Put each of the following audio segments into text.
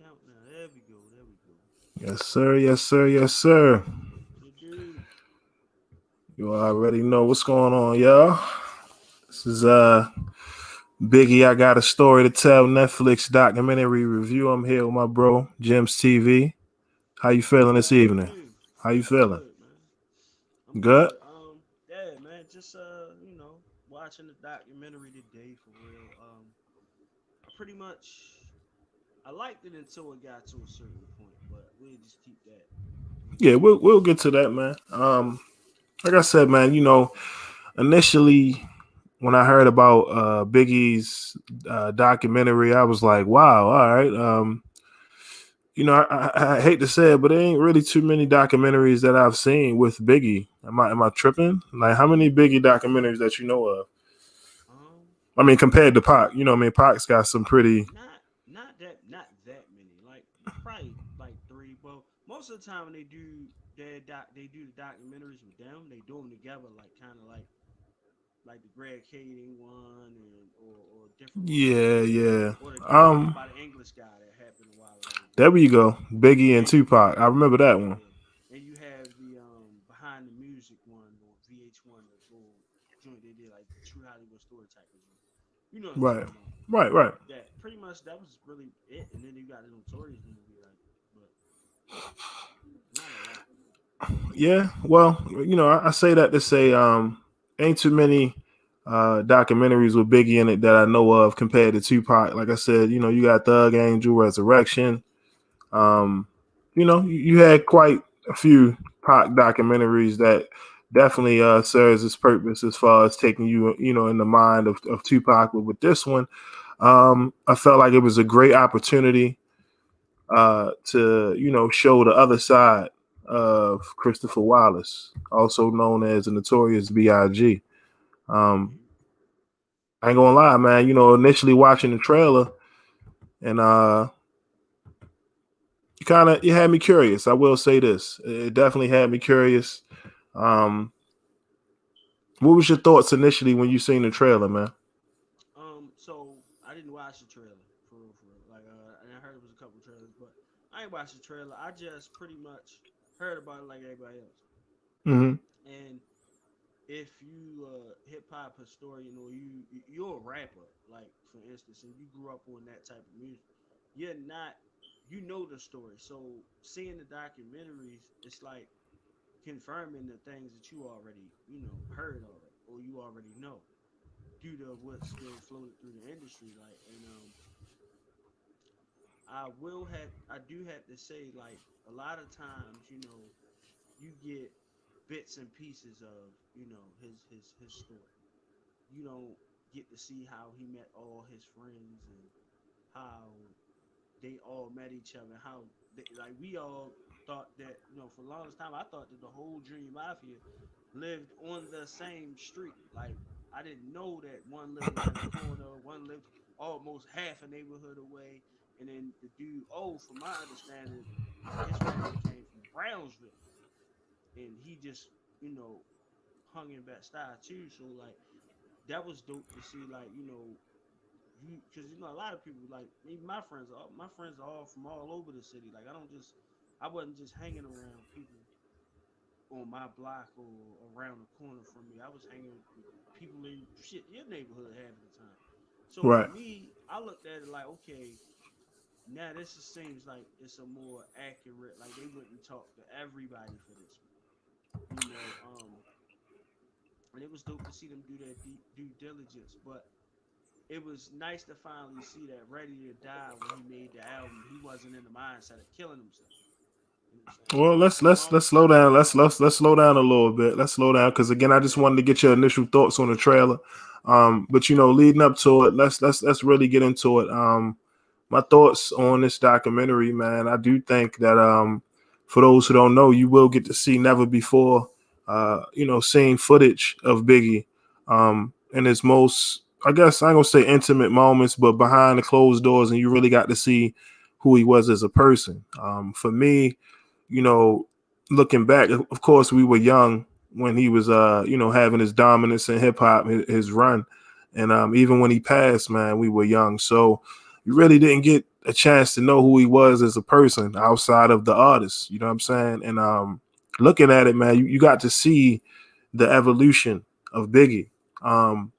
count now. There we go. There we go. Yes, sir. Yes, sir. Yes, sir. What it do? You already know what's going on, y'all. This is Biggie. I got a story to tell. Netflix documentary review. I'm here with my bro Jim's TV. How you feeling this How you evening? do? How you I'm feeling? good, man. I'm Good. good. Yeah, man. Just watching the documentary today for real. I pretty much I liked it until it got to a certain point, but we'll just keep that. Yeah, we'll get to that, man. Like I said, man. Initially when I heard about Biggie's documentary, I was like, wow, all right. I hate to say it, but there ain't really too many documentaries that I've seen with Biggie. Am I tripping? Like, how many Biggie documentaries that you know of? Um, I mean, compared to Pac, Pac's got some pretty. not that many. Like probably like three. Well, most of the time when they do they do the documentaries with them. They do them together, like kind of like the Greg Kading one and or different ones like Yeah, that, yeah. or the one about the English guy that happened a while ago. There we go. Biggie and And Tupac. I remember that one. yeah, and you have the behind the music one or VH1, the little joint they did like True Hollywood Story type of joint. You know what I'm Right, talking about? right, right. That pretty much that was really it. And then you got the Notorious movie, like, but not a lot. Yeah. Well, I say that to say, ain't too many documentaries with Biggie in it that I know of compared to Tupac. Like I said, you got Thug Angel, Resurrection. Um, you had quite a few Pac documentaries that definitely serves its purpose as far as taking you, in the mind of Tupac. But with this one, I felt like it was a great opportunity to, show the other side of Christopher Wallace, also known as the Notorious B.I.G. Um, Hmm. I ain't gonna lie, man. Initially watching the trailer, and you had me curious. I will say this: it definitely had me curious. Um, what was your thoughts initially when you seen the trailer, man? So I didn't watch the trailer for real, for real. Like, and I heard it was a couple trailers, but I ain't watched the trailer. I just pretty much heard about it like everybody else. Mm-hmm. And if you hip hop historian or you're a rapper, like for instance, and you grew up on that type of music, you're not you know the story. So seeing the documentaries, it's like confirming the things that you already heard already or you already know due to what's been floated through the industry. Like, and I do have to say, like, a lot of times, you get bits and pieces of his story. You don't get to see how he met all his friends and how they all met each other. How like we all thought that for the longest time I thought that the whole Dream Mafia lived on the same street. Like I didn't know that one lived around the corner, one lived almost half a neighborhood away, and then the dude. Oh, from my understanding, his family came from Brownsville, and he just you know hung in Bed-Stuy too. So like that was dope to see. Like you because a lot of people like even my friends are all from all over the city. Like I wasn't just hanging around people on my block or around the corner from me. I was hanging with people in shit your neighborhood half of the time. So for Right. me, I looked at it like, okay, now this just seems like it's a more accurate. Like they wouldn't talk to everybody for this one, and it was dope to see them do that due diligence. But it was nice to finally see that Ready to Die when he made the album, he wasn't in the mindset of killing himself. You know what I'm saying? Well, Like let's for a let's long let's slow time, down. Let's slow down a little bit. Let's slow down because again, I just wanted to get your initial thoughts on the trailer. But leading up to it, let's really get into it. My thoughts on this documentary, man. I do think that for those who don't know, you will get to see never before, seeing footage of Biggie, in his most, I guess I ain't gonna say intimate moments, but behind the closed doors, and you really got to see who he was as a person. For me, you know, looking back, of course, we were young when he was, having his dominance in hip hop, his run, and even when he passed, man, we were young, so you really didn't get a chance to know who he was as a person outside of the artist. You know what I'm saying? And looking at it, man, you got to see the evolution of Biggie. Um,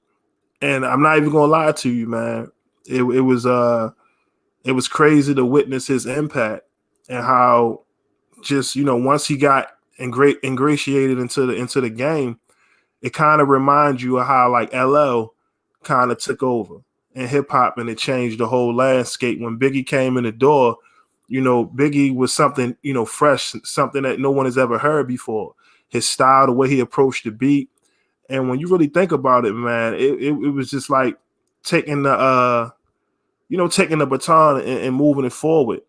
and I'm not even gonna lie to you, man. It was crazy to witness his impact and how just once he got ingratiated into the game, it kind of reminds you of how like LL kind of took over in hip hop and it changed the whole landscape. When Biggie came in the door, Biggie was something, fresh, something that no one has ever heard before. His style, the way he approached the beat. And when you really think about it, man, it was just like taking taking the baton and moving it forward,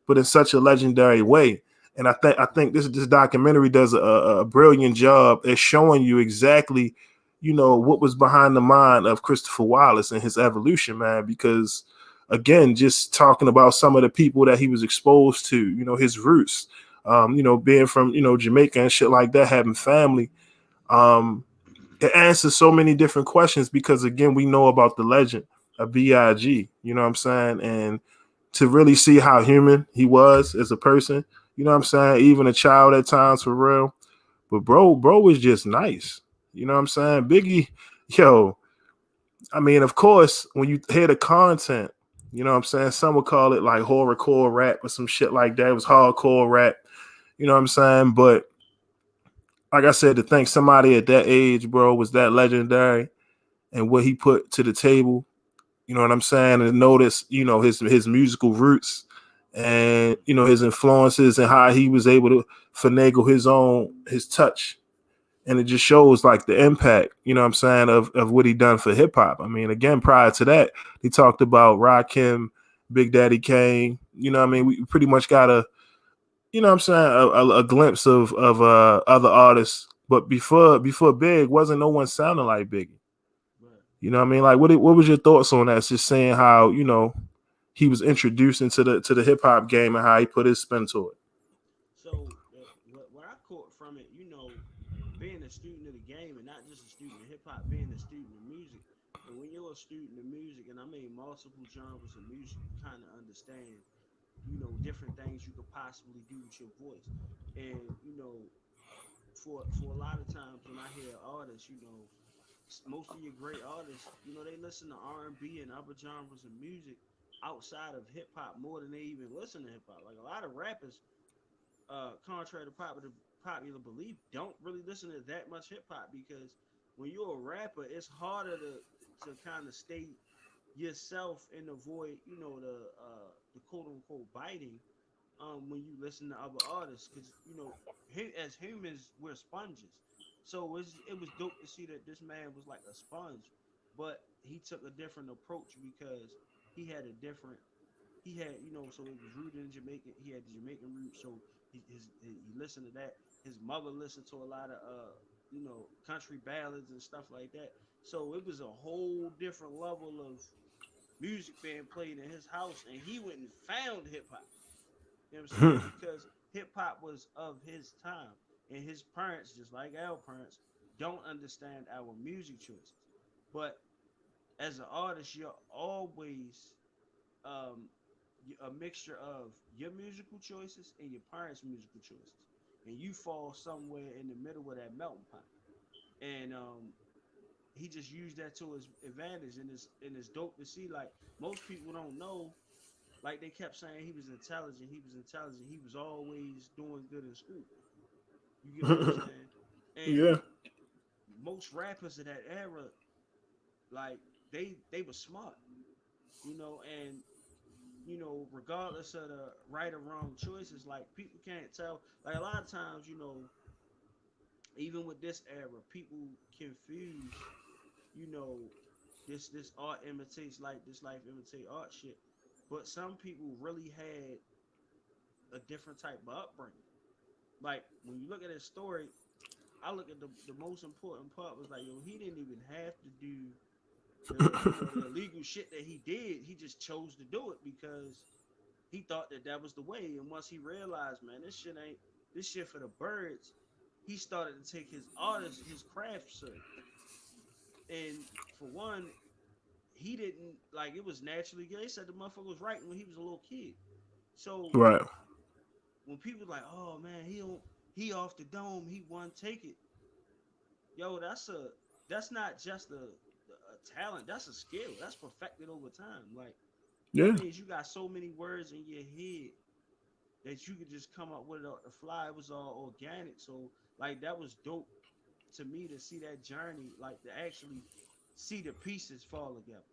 but in such a legendary way. And I think this documentary does a brilliant job at showing you exactly, what was behind the mind of Christopher Wallace and his evolution, man. Because again, just talking about some of the people that he was exposed to, his roots, being from Jamaica and shit like that, having family. Um, it answers so many different questions because again, we know about the legend of Big. You know what I'm saying? And to really see how human he was as a person, you know what I'm saying? Even a child at times for real. But bro was just nice. You know what I'm saying? Biggie, yo, I mean, of course, when you hear the content, you know what I'm saying? Some would call it like horrorcore rap or some shit like that. It was hardcore rap. You know what I'm saying? But like I said, to think somebody at that age, bro, was that legendary and what he put to the table, you know what I'm saying? And notice, his musical roots and, his influences and how he was able to finagle his touch. And it just shows like the impact, you know what I'm saying, of what he done for hip hop. I mean, again, prior to that, he talked about Rakim, Big Daddy Kane. You know what I mean? We pretty much got what I'm saying, a glimpse of other artists. But before Big, wasn't no one sounding like Biggie. Right. You know what I mean? Like what was your thoughts on that? Just saying how, he was introduced into the hip hop game and how he put his spin to it. So what I caught from it, being a student of the game and not just a student of hip hop, being a student of music. And when you're a student of music, and I mean multiple genres of music, you kind of understand, different things you could possibly do with your voice. And for a lot of times when I hear artists, most of your great artists, they listen to R&B and other genres of music outside of hip hop more than they even listen to hip hop. Like a lot of rappers, contrary to popular belief, don't really listen to that much hip hop because when you're a rapper, it's harder to kind of stay yourself and avoid, the quote unquote biting when you listen to other artists because as humans we're sponges. So it was dope to see that this man was like a sponge, but he took a different approach because he had a different he had, so it was rooted in Jamaican. He had the Jamaican roots, so he listened to that. His mother listened to a lot of country ballads and stuff like that. So it was a whole different level of music being played in his house, and he went and found hip hop. You know what I'm saying? Because hip hop was of his time, and his parents, just like our parents, don't understand our music choices. But as an artist, you're always um, a mixture of your musical choices and your parents' musical choices, and you fall somewhere in the middle of that melting pot. And he just used that to his advantage, and it's dope to see. Like most people don't know, like they kept saying he was intelligent, he was intelligent, he was always doing good in school. You get what I'm saying? And Yeah. most rappers of that era, like they were smart, and regardless of the right or wrong choices, like people can't tell. Like a lot of times, even with this era, people confuse, you know, this art imitates like this life imitate art shit. But some people really had a different type of upbringing. Like when you look at his story, I look at the most important part was like, yo, he didn't even have to do the illegal shit that he did. He just chose to do it because he thought that was the way. And once he realized, man, this shit for the birds, he started to take his craft serious. And for one, he didn't like it was naturally gay. They said the motherfucker was writing when he was a little kid. So Right. when people like, oh man, he off the dome, he won, take it. Yo, that's not just a talent, that's a skill. That's perfected over time. Like that Yeah. means you got so many words in your head that you could just come up with it off the fly. It was all organic. So like that was dope to me to see that journey, like to actually see the pieces fall together.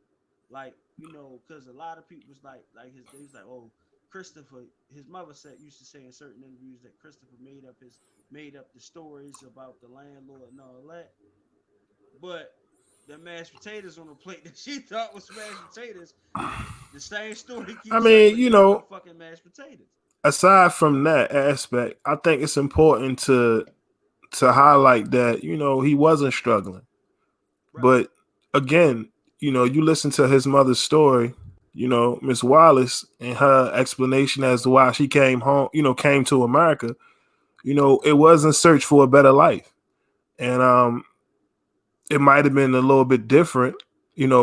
Like, because a lot of people was like he's like, oh, Christopher, his mother said used to say in certain interviews that Christopher made up the stories about the landlord and all that. But the mashed potatoes on the plate that she thought was mashed potatoes, the same story I keeps saying, mean, but them weren't fucking mashed potatoes. aside from that aspect, I think it's important to highlight that, he wasn't struggling. Right. But again, you listen to his mother's story, Miss Wallace and her explanation as to why she came home, came to America, it was in search for a better life. And it might have been a little bit different,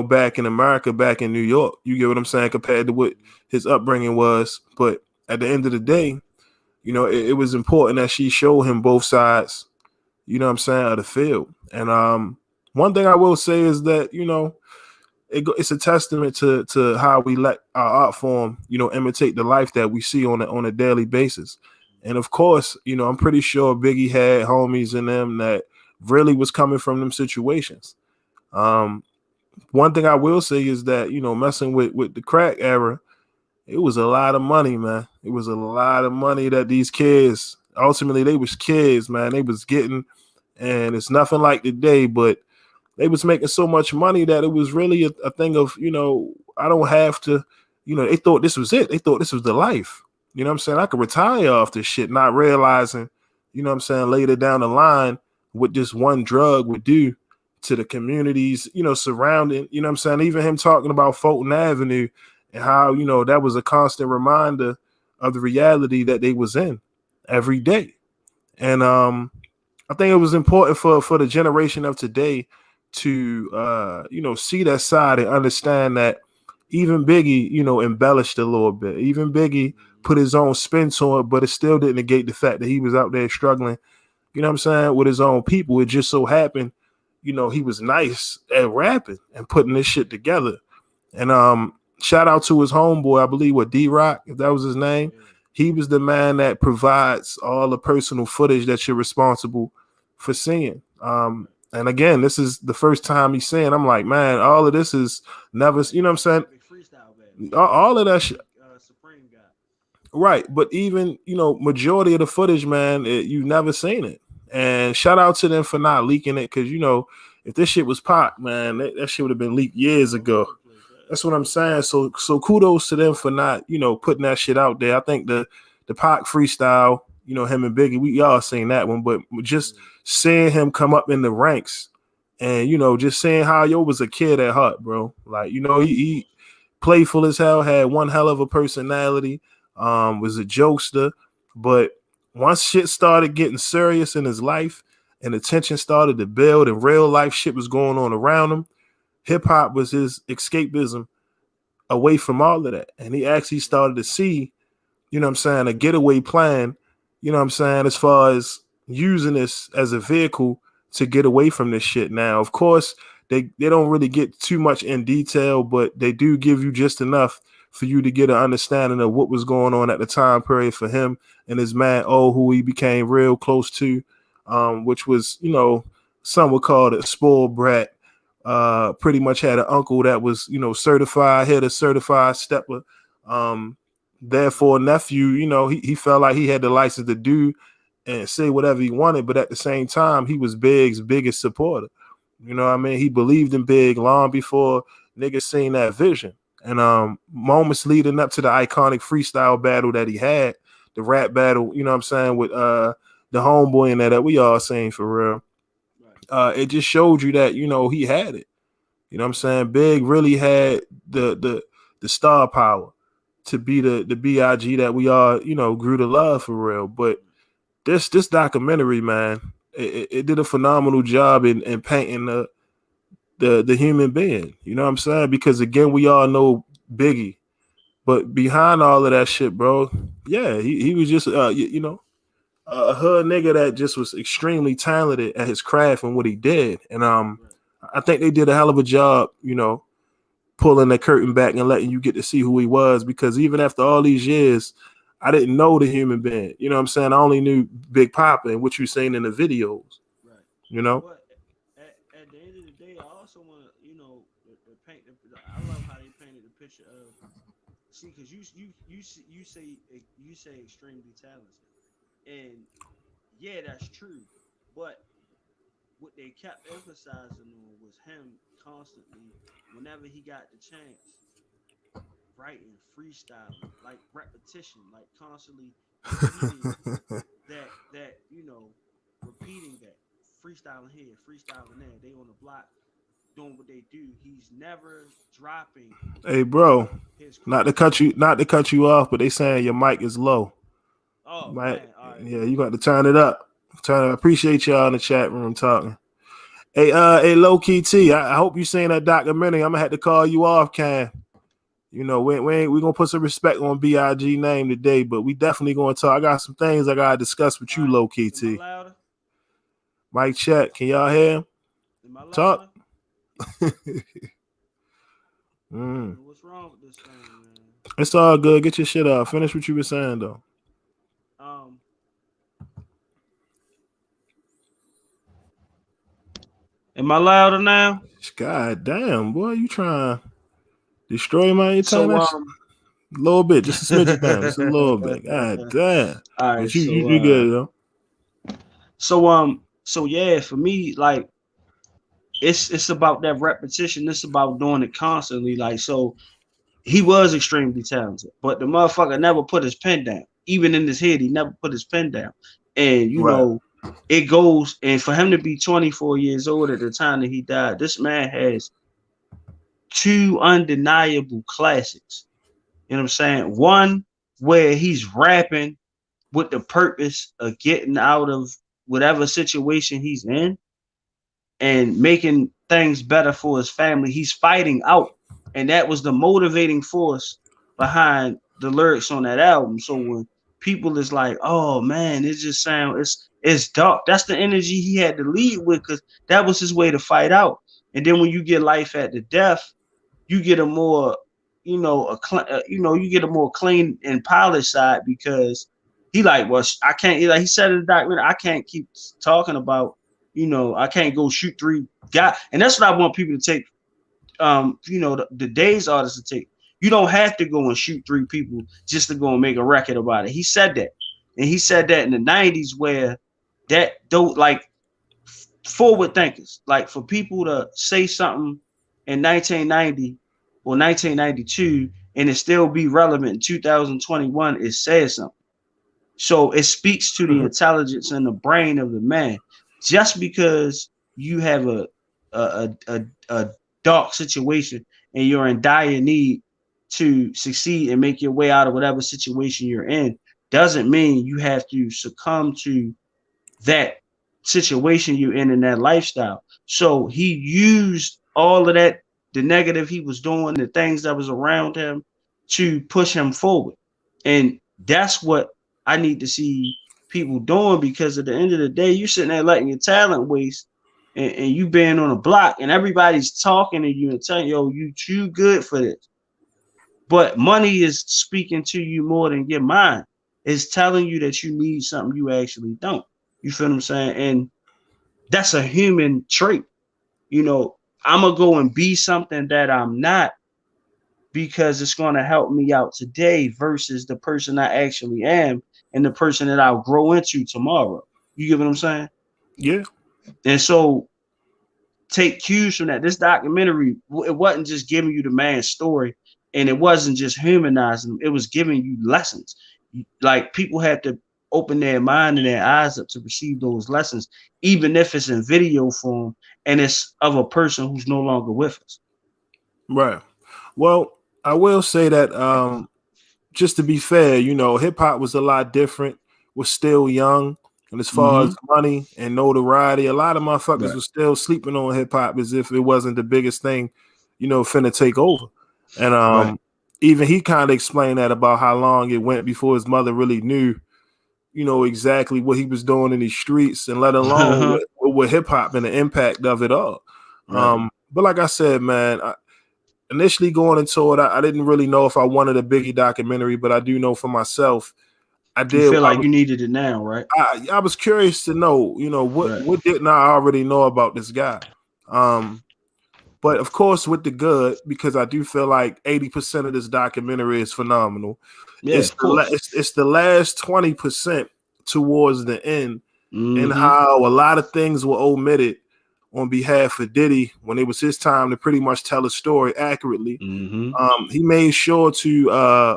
back in America, back in New York. You get what I'm saying, compared to what Mm-hmm. his upbringing was. But at the end of the day, it was important that she showed him both sides, what I'm saying, of the field. And one thing I will say is that, it's a testament to how we let our art form, imitate the life that we see on a daily basis. And of course, I'm pretty sure Biggie had homies in them that really was coming from them situations. Um, One thing I will say is that, messing with the crack era, it was a lot of money, man. It was a lot of money that these kids, ultimately they was kids, man. They was getting, and it's nothing like today, but they was making so much money that it was really a thing of, I don't have to, they thought this was it. They thought this was the life. You know what I'm saying? I could retire off this shit, not realizing, what I'm saying, later down the line, what this one drug would do to the communities, surrounding, what I'm saying? Even him talking about Fulton Avenue and how, that was a constant reminder of the reality that they was in every day. And I think it was important for the generation of today to see that side and understand that even Biggie, embellished a little bit. Even Biggie Mm-hmm. put his own spin to it, but it still didn't negate the fact that he was out there struggling, what I'm saying, with his own people. It just so happened, he was nice at rapping and putting this shit together. And shout out to his homeboy, I believe what D-Rock, if that was his name. Yeah. He was the man that provides all the personal footage that you're responsible for seeing. Right. And again, this is the first time he's saying, I'm like, man, all of this is never, Like what I'm saying? epic freestyle battles. All of that Like shit. Supreme got. Right. But even, majority of the footage, man, you've never seen it. And shout out to them for not leaking it. Cause, if this shit was Pac, man, that shit would have been leaked years All over ago. the place. Yeah. That's what I'm saying. So kudos to them for not, putting that shit out there. I think the Pac freestyle, him and Biggie, we all seen that one, but just Yeah. seeing him come up in the ranks and just seeing how yo was a kid at heart, bro. Like, he playful as hell, had one hell of a personality, was a jokester, but once shit started getting serious in his life and the tension started to build and real life shit was going on around him, hip hop was his escapism away from all of that. And he actually Right. started to see, what I'm saying, a getaway plan, what I'm saying, as far as using this as a vehicle to get away from this shit. Now, of course, they don't really get too much in detail, but they do give you just enough for you to get an understanding of what was going on at the time period for him and his man O, who he became real close to, which was, some would call it a spoiled brat. Pretty much had an uncle that was, certified, had a certified stepper. Um, Therefore, nephew, he felt like he had the license to do and say whatever he wanted, but at the same time, he was Big's biggest supporter. You know what I mean? He believed in Big long before niggas seen that vision. And moments leading up to the iconic freestyle battle that he had, the rap battle, you know what I'm saying, with the homeboy in there that we all seen for real. Right. It just showed you that, he had it. You know what I'm saying? Big really had the star power to be the BIG that we all, grew to love for real. But Right. this documentary, man, it did a phenomenal job in painting the human being. You know what I'm saying? Because again, we all know Biggie, but behind all of that shit, bro, yeah, he was just you know, a hood nigga that just was extremely talented at his craft and what he did. And Right. I think they did a hell of a job, you know, pulling the curtain back and letting you get to see who he was. Because even after all these years, I didn't know the human being. You know what I'm saying? I only knew Big Papa and what you seen in the videos. Right. You know? But at the end of the day, I also want to, the paint. I love how they painted the picture of. See, because you say extremely talented, and yeah, that's true. But what they kept emphasizing on was him constantly, whenever he got the chance, writing, freestyling, like repetition, like constantly repeating repeating that, freestyling here, freestyling there. They on the block doing what they do. He's never dropping Hey, bro, his not to craft. cut you, not to cut you off, but they saying your mic is low. Oh Right? man, all right, Yeah, you got to turn it up. Turn it. Appreciate y'all in the chat room talking. Hey, low key T. I hope you seen that documentary. I'm gonna have to call you off, Cam. You know, we gonna put some respect on Big name today, but we definitely gonna talk. I got some things I gotta discuss with all you, right. low key Am I T. louder? Mic check. Can y'all hear him? Am I Talk. louder? I don't Mm. know what's wrong with this thing, man. It's all good. Get your shit off. Finish what you were saying though. Um, am I louder now? God damn, boy, you trying to destroy my So internet? A little bit, just a smidget down, just a little bit. God damn. all right, But you good though. so yeah, for me, like it's about that repetition. It's about doing it constantly. Like so, he was extremely talented, but the motherfucker never put his pen down. Even in his head, he never put his pen down. And Right. it goes. And for him to be 24 years old at the time that he died, this man has two undeniable classics. You know what I'm saying? One where he's rapping with the purpose of getting out of whatever situation he's in and making things better for his family. He's fighting out. And that was the motivating force behind the lyrics on that album. So when people is like, oh man, it just sound it's dark. That's the energy he had to lead with because that was his way to fight out. And then when you get life at the death, you get a more, you get a more clean and polished side because he like, well, I can't. Like he said in the documentary, I can't keep talking about, I can't go shoot three guys, and that's what I want people to take. The days artists to take. You don't have to go and shoot three people just to go and make a record about it. He said that, and he said that in the '90s where that don't like forward thinkers. Like for people to say something in 1990 or 1992 and it still be relevant in 2021, it says something. So it speaks to the intelligence and the brain of the man. Just because you have a dark situation and you're in dire need to succeed and make your way out of whatever situation you're in doesn't mean you have to succumb to that situation you're in that lifestyle. So he used all of that, the negative he was doing, the things that was around him to push him forward. And that's what I need to see people doing because at the end of the day, you're sitting there letting your talent waste and you being on a block and everybody's talking to you and telling you, yo, you too good for this. But money is speaking to you more than your mind. It's telling you that you need something you actually don't. You feel what I'm saying? And that's a human trait. I'm gonna go and be something that I'm not because it's gonna help me out today versus the person I actually am and the person that I'll grow into tomorrow. You get what I'm saying? Yeah. And so take cues from that. This documentary, it wasn't just giving you the man's story and it wasn't just humanizing, it was giving you lessons. Like people had to open their mind and their eyes up to receive those lessons, even if it's in video form and it's of a person who's no longer with us. Right. Well, I will say that just to be fair, you know, hip hop was a lot different, was still young. And as far Mm-hmm. as money and notoriety, a lot of motherfuckers Right. were still sleeping on hip hop as if it wasn't the biggest thing, finna take over. And Right. even he kind of explained that about how long it went before his mother really knew, exactly what he was doing in these streets, and let alone with hip hop and the impact of it all. Right. But like I said, man, initially going into it, I didn't really know if I wanted a Biggie documentary, but I do know for myself, I You did. feel like you needed it now, right? I was curious to know, what Right. what didn't I already know about this guy? Um, but of course, with the good, because I do feel like 80% of this documentary is phenomenal. Yeah, of course. It's the last 20% towards the end, and Mm-hmm. how a lot of things were omitted on behalf of Diddy when it was his time to pretty much tell a story accurately. Mm-hmm. He made sure to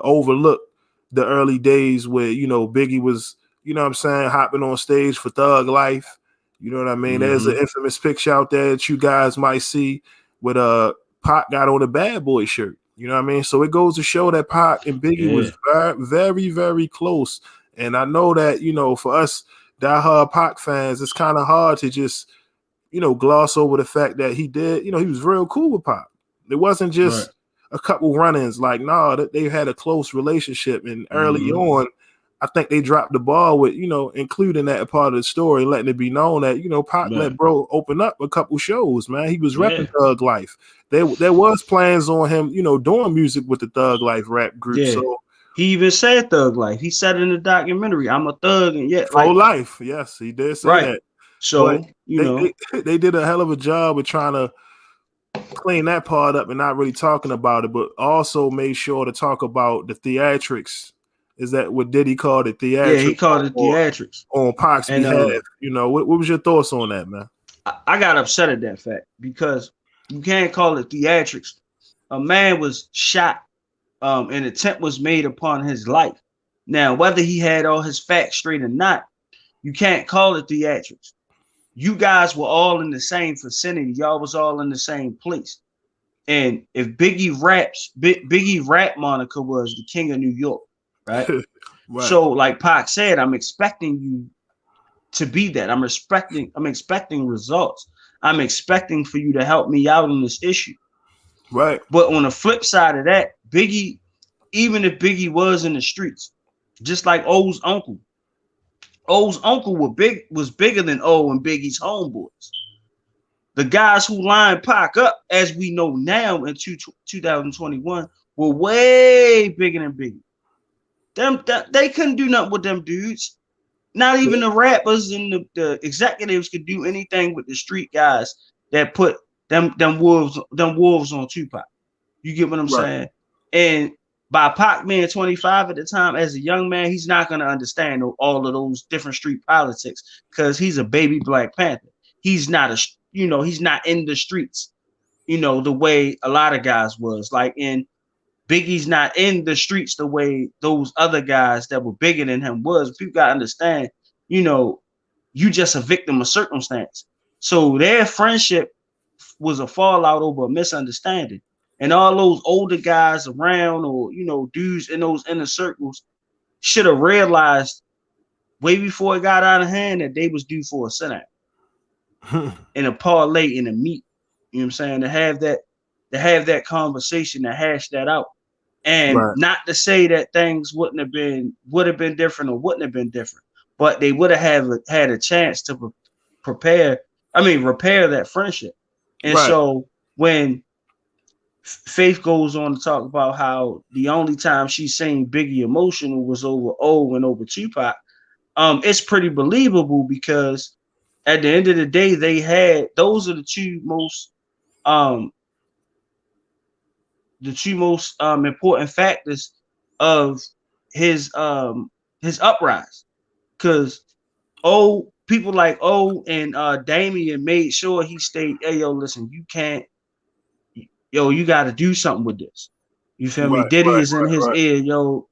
overlook the early days where Biggie was, what I'm saying, hopping on stage for Thug Life. You know what I mean? There's an Mm-hmm. infamous picture out there that you guys might see with Pac got on a Bad Boy shirt. You know what I mean? So it goes to show that Pac and Biggie Yeah. was very, very, very close. And I know that, for us diehard Pac fans, it's kind of hard to just, gloss over the fact that he did, he was real cool with Pac. It wasn't Right. just a couple run-ins. Like, nah, that they had a close relationship. And early Mm-hmm. on, I think they dropped the ball with, including that part of the story, letting it be known that, Pac Right. let bro open up a couple shows, man. He was repping Yeah. Thug Life. There was plans on him, doing music with the Thug Life rap group. Yeah. So He even said thug life. He said in the documentary, I'm a thug, and yet pro like life, yes, he did say right. that. But So, they, they did a hell of a job of trying to clean that part up and not really talking about it, but also made sure to talk about the theatrics. Is that what Diddy called it? yeah, he Theatrics called it on, theatrics. on Pac's And behalf. What was your thoughts on that, man? I got upset at that fact because you can't call it theatrics. A man was shot, an attempt was made upon his life. Now, whether he had all his facts straight or not, you can't call it theatrics. You guys were all in the same vicinity. Y'all was all in the same place. And if Biggie rap moniker was the king of New York, right? Right, So, like Pac said, I'm expecting you to be that. I'm expecting results. I'm expecting for you to help me out on this issue. right, But on the flip side of that, Biggie, even if Biggie was in the streets, just like O's uncle was bigger than O and Biggie's homeboys. The guys who lined Pac up, as we know now in 2021, were way bigger than Biggie. They couldn't do nothing with them dudes. Not even the rappers and the executives could do anything with the street guys that put them wolves on Tupac. You get what I'm right, saying? And by Pac being 25 at the time, as a young man, he's not going to understand all of those different street politics because he's a baby Black Panther. He's not he's not in the streets, the way a lot of guys was. Like in Biggie's not in the streets the way those other guys that were bigger than him was. People gotta understand, you know, you just a victim of circumstance. So their friendship was a fallout over a misunderstanding. And all those older guys around or dudes in those inner circles should have realized way before it got out of hand that they was due for a sit and a parlay in a meet. You know what I'm saying? To have that conversation, to hash that out. And right, not to say that things would have been different or wouldn't have been different, but they would have had a chance to repair that friendship. And right. so when Faith goes on to talk about how the only time she's seen Biggie emotional was over O and over Tupac, it's pretty believable because at the end of the day, those are um the two most important factors of his uprise. Because people like and Damien made sure he stayed, hey yo, listen, you gotta do something with this. You feel me? Right, Diddy right, is in his right. ear, yo,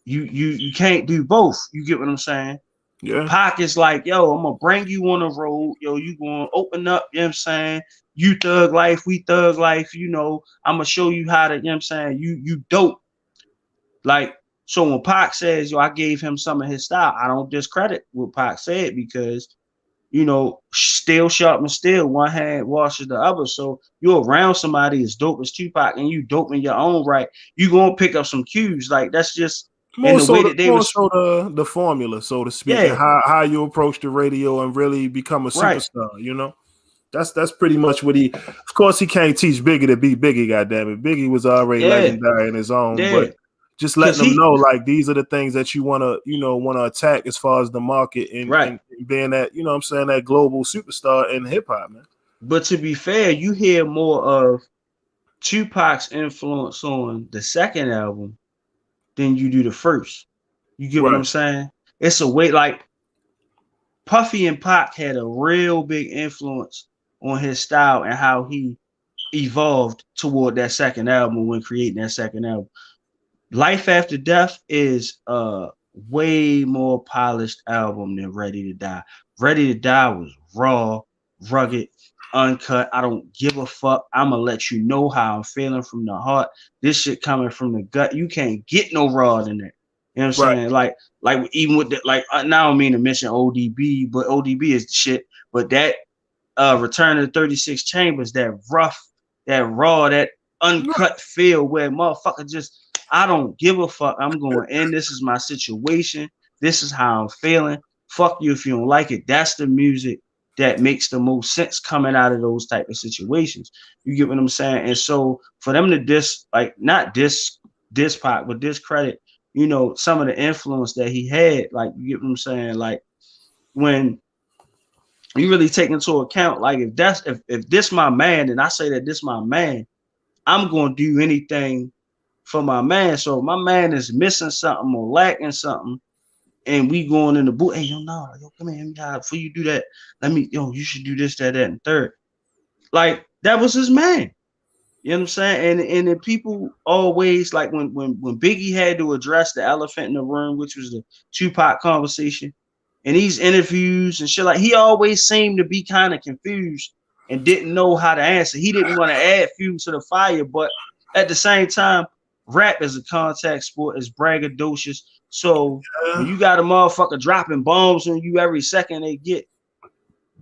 you can't do both. You get what I'm saying? Yeah, Pac is like, yo, I'm gonna bring you on the road, yo, you gonna open up, you know what I'm saying? You thug life, we thug life, I'm gonna show you how to, you know what I'm saying, you dope. Like, So when Pac says, yo, I gave him some of his style, I don't discredit what Pac said because, steel sharp and steel, one hand washes the other. So you're around somebody as dope as Tupac and you dope in your own right, you gonna pick up some cues. Like that's just in the way that they More was. so the formula, so to speak, and Yeah, how you approach the radio and really become a right. superstar. That's pretty much what he. Of course, he can't teach Biggie to be Biggie. Goddamn it, Biggie was already Yeah, legendary in his own. yeah. But just letting Cause them he know, like these are the things that you want to attack as far as the market and right. and being that what I'm saying, that global superstar in hip hop, man. But to be fair, you hear more of Tupac's influence on the second album than you do the first. You get what I'm Right, saying? It's a way like Puffy and Pac had a real big influence on his style and how he evolved toward that second album when creating that second album. Life After Death is a way more polished album than Ready to Die. Ready to Die was raw, rugged, uncut. I don't give a fuck. I'ma let you know how I'm feeling from the heart. This shit coming from the gut. You can't get no raw than that. You know what I'm right. saying? Like even with the now I don't mean to mention ODB, but ODB is the shit. But that Return of the 36 Chambers, that rough, that raw, that uncut feel where motherfucker just, I don't give a fuck. I'm going in. This is my situation. This is how I'm feeling. Fuck you if you don't like it. That's the music that makes the most sense coming out of those type of situations. You get what I'm saying? And so for them to not diss Pac, but discredit, some of the influence that he had, like you get what I'm saying? Like when you really take into account, like if this my man, and I say that this my man, I'm gonna do anything for my man. So if my man is missing something or lacking something, and we going in the booth, hey, yo, come here, before you do that, you should do this, that, and third. Like that was his man. You know what I'm saying? And then people always like when Biggie had to address the elephant in the room, which was the Tupac conversation, and these interviews and shit, like he always seemed to be kind of confused and didn't know how to answer. He didn't want to add fuel to the fire, but at the same time, rap is a contact sport, it's braggadocious. So when you got a motherfucker dropping bombs on you every second they get,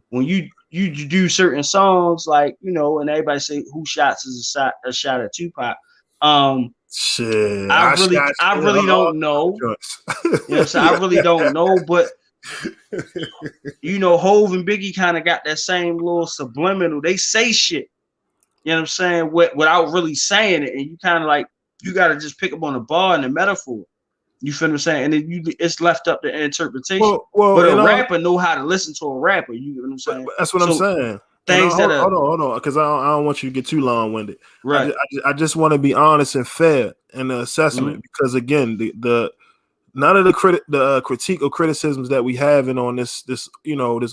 when you do certain songs, like and everybody say who shots is a shot at Tupac. Shit, I really don't know. You know what I'm saying? I really don't know, but Hove and Biggie kind of got that same little subliminal. They say shit, you know what I'm saying, without really saying it, and you kind of like you got to just pick up on the bar and the metaphor. You feel what I'm saying? And then it's left up to interpretation. Well, but a rapper know how to listen to a rapper. You know what I'm saying? That's what I'm saying. Things that are hold on, because I don't want you to get too long winded. right. I just want to be honest and fair in the assessment, because again, the none of the critique or criticisms that we having on this this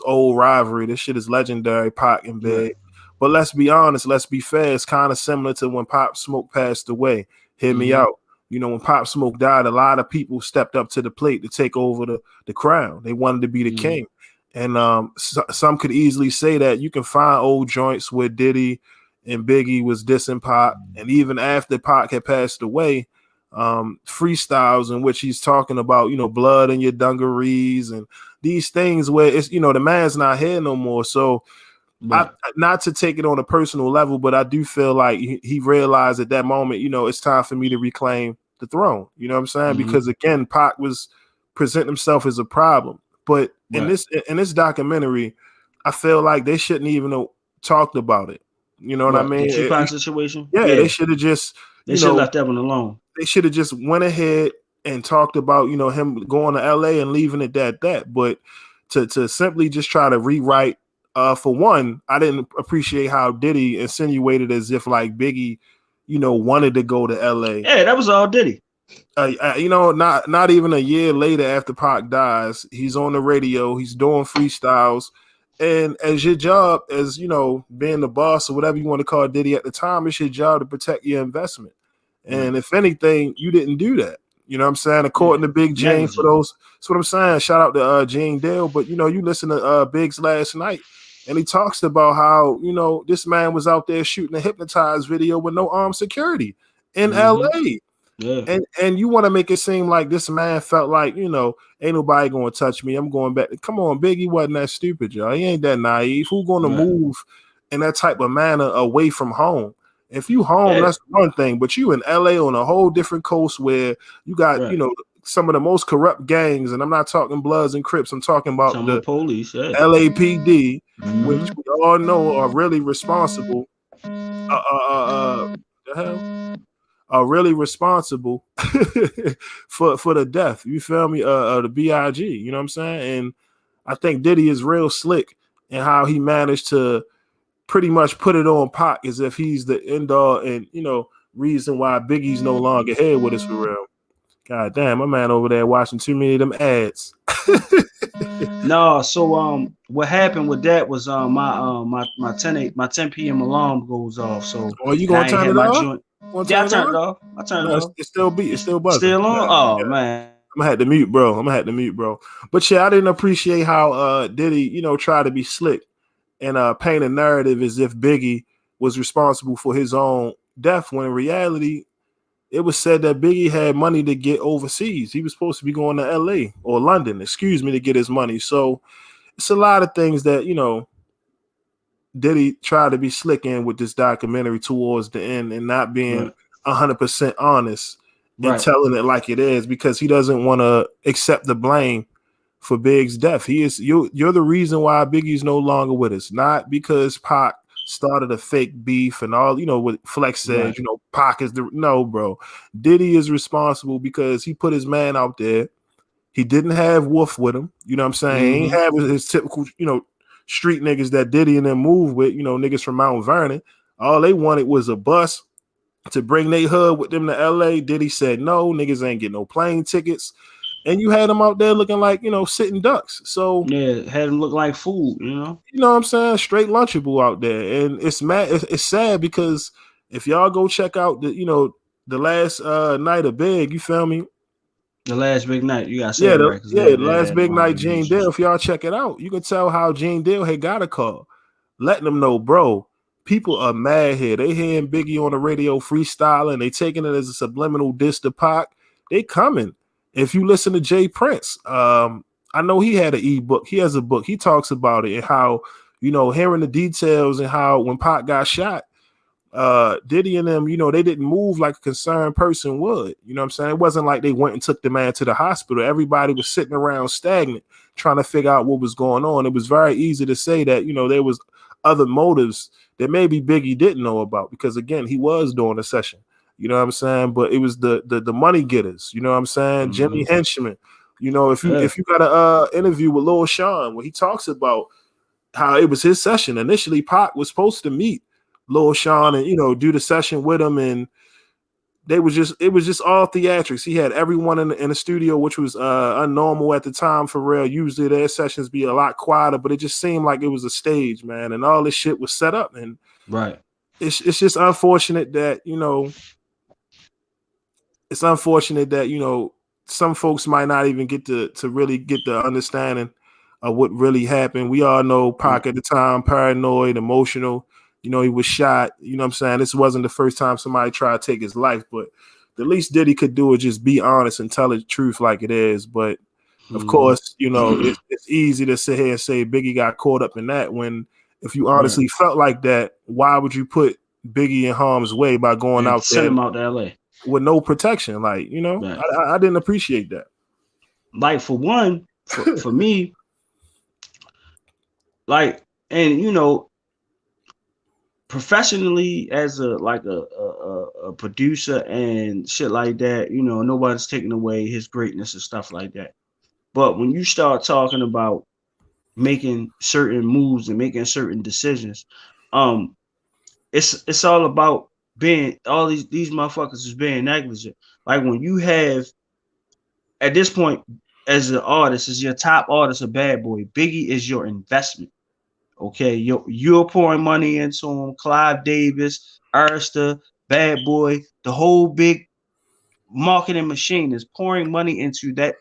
old rivalry, this shit is legendary, Pac and Big. Right. But let's be honest, let's be fair. It's kind of similar to when Pop Smoke passed away. Hear me out. When Pop Smoke died, a lot of people stepped up to the plate to take over the crown. They wanted to be the king. And some could easily say that you can find old joints where Diddy and Biggie was dissing Pac, and even after Pac had passed away, freestyles in which he's talking about, blood in your dungarees and these things where it's, the man's not here no more. So not to take it on a personal level, but I do feel like he realized at that moment, it's time for me to reclaim the throne. You know what I'm saying? Because again, Pac was presenting himself as a problem. But in this documentary, I feel like they shouldn't even have talked about it. You know what I mean? The Tupac situation? Yeah, they should have just they should have left that one alone. They should have just went ahead and talked about, him going to LA and leaving it at that. But to simply just try to rewrite, for one, I didn't appreciate how Diddy insinuated as if like Biggie, wanted to go to LA. Yeah, that was all Diddy. Not even a year later after Pac dies, he's on the radio, he's doing freestyles, and as your job, as being the boss or whatever you want to call Diddy at the time, it's your job to protect your investment. And if anything, you didn't do that. You know what I'm saying? According to Big Jane, for those, that's what I'm saying. Shout out to Gene Dale. But you listen to Biggs last night, and he talks about how this man was out there shooting a hypnotized video with no armed security in LA. Yeah. And you want to make it seem like this man felt like, ain't nobody gonna touch me. I'm going back. Come on, Biggie wasn't that stupid, y'all. He ain't that naive. Who gonna Right. move in that type of manner away from home? If you home, Yeah. that's one thing, but you in LA on a whole different coast where you got, Right. some of the most corrupt gangs, and I'm not talking Bloods and Crips, I'm talking about Some of the the police. Yeah. LAPD, which Mm-hmm. we all know are really responsible. The hell? Are really responsible for the death. You feel me? The Big. You know what I'm saying? And I think Diddy is real slick in how he managed to pretty much put it on Pac as if he's the end all and reason why Biggie's no longer here with us for real. God damn, my man over there watching too many of them ads. No, so what happened with that was my 10 p.m. alarm goes off. So Oh, you and gonna I ain't turn had it my off? joint. Want to Yeah, I turn it turned it on? off. I turned it No, off. it's still beat. It's It's still buzzing. still on. Yeah, Oh yeah. man. I'm gonna have to mute, bro. But yeah, I didn't appreciate how Diddy, tried to be slick and paint a narrative as if Biggie was responsible for his own death, when in reality, it was said that Biggie had money to get overseas. He was supposed to be going to LA or London, excuse me, to get his money. So it's a lot of things that, Diddy tried to be slick in with this documentary towards the end and not being Right. 100% honest and Right. telling it like it is because he doesn't want to accept the blame for Big's death. You're the reason why Biggie's no longer with us, not because Pac started a fake beef and all, what Flex said, Right. Pac is the no, bro. Diddy is responsible because he put his man out there. He didn't have Wolf with him. You know what I'm saying? He ain't Mm-hmm. have his typical, street niggas that Diddy and them move with, niggas from Mount Vernon. All they wanted was a bus to bring their hood with them to LA. Diddy said no, niggas ain't get no plane tickets. And you had them out there looking like, sitting ducks. So, Yeah, had him look like food. you know what I'm saying? Straight lunchable out there. And it's mad, it's sad because if y'all go check out the last night of Big, you feel me? The last big night. You gotta say Yeah, it the, right because yeah, the they last had big night, them Gene Dale. visuals. If y'all check it out, you can tell how Gene Dale had got a call, letting them know, bro, people are mad here. They hearing Biggie on the radio freestyling. They taking it as a subliminal diss to Pac. They coming. If you listen to Jay Prince, I know he had an ebook. He has a book. He talks about it and how, hearing the details and how when Pac got shot, Diddy and them, they didn't move like a concerned person would. You know what I'm saying? It wasn't like they went and took the man to the hospital. Everybody was sitting around stagnant, trying to figure out what was going on. It was very easy to say that, there was other motives that maybe Biggie didn't know about because again, he was doing a session. You know what I'm saying? But it was the money getters, you know what I'm saying? Mm-hmm. Jimmy Henchman. If you Yeah. if you got a interview with Lil Sean where he talks about how it was his session. Initially, Pac was supposed to meet Lil Sean and do the session with him, and it was just all theatrics. He had everyone in the studio, which was unnormal at the time for real. Usually their sessions be a lot quieter, but it just seemed like it was a stage, man, and all this shit was set up, and Right. it's just unfortunate that it's unfortunate that some folks might not even get to really get the understanding of what really happened. We all know Right. Pac at the time, paranoid, emotional. He was shot. You know what I'm saying? This wasn't the first time somebody tried to take his life, but the least Diddy could do is just be honest and tell the truth like it is. But of Mm-hmm. course, it's easy to sit here and say Biggie got caught up in that when if you Right. honestly felt like that, why would you put Biggie in harm's way by going And out send there him out to LA. with no protection? Like, Right. I didn't appreciate that. Like for one, for me, like, and professionally as a producer and shit like that, nobody's taking away his greatness and stuff like that. But when you start talking about making certain moves and making certain decisions, um, it's all about being all these motherfuckers is being negligent. Like when you have at this point as an artist, as your top artist, a bad boy, Biggie is your investment. Okay, you're pouring money into him. Clive Davis, Arista, Bad Boy, the whole big marketing machine is pouring money into that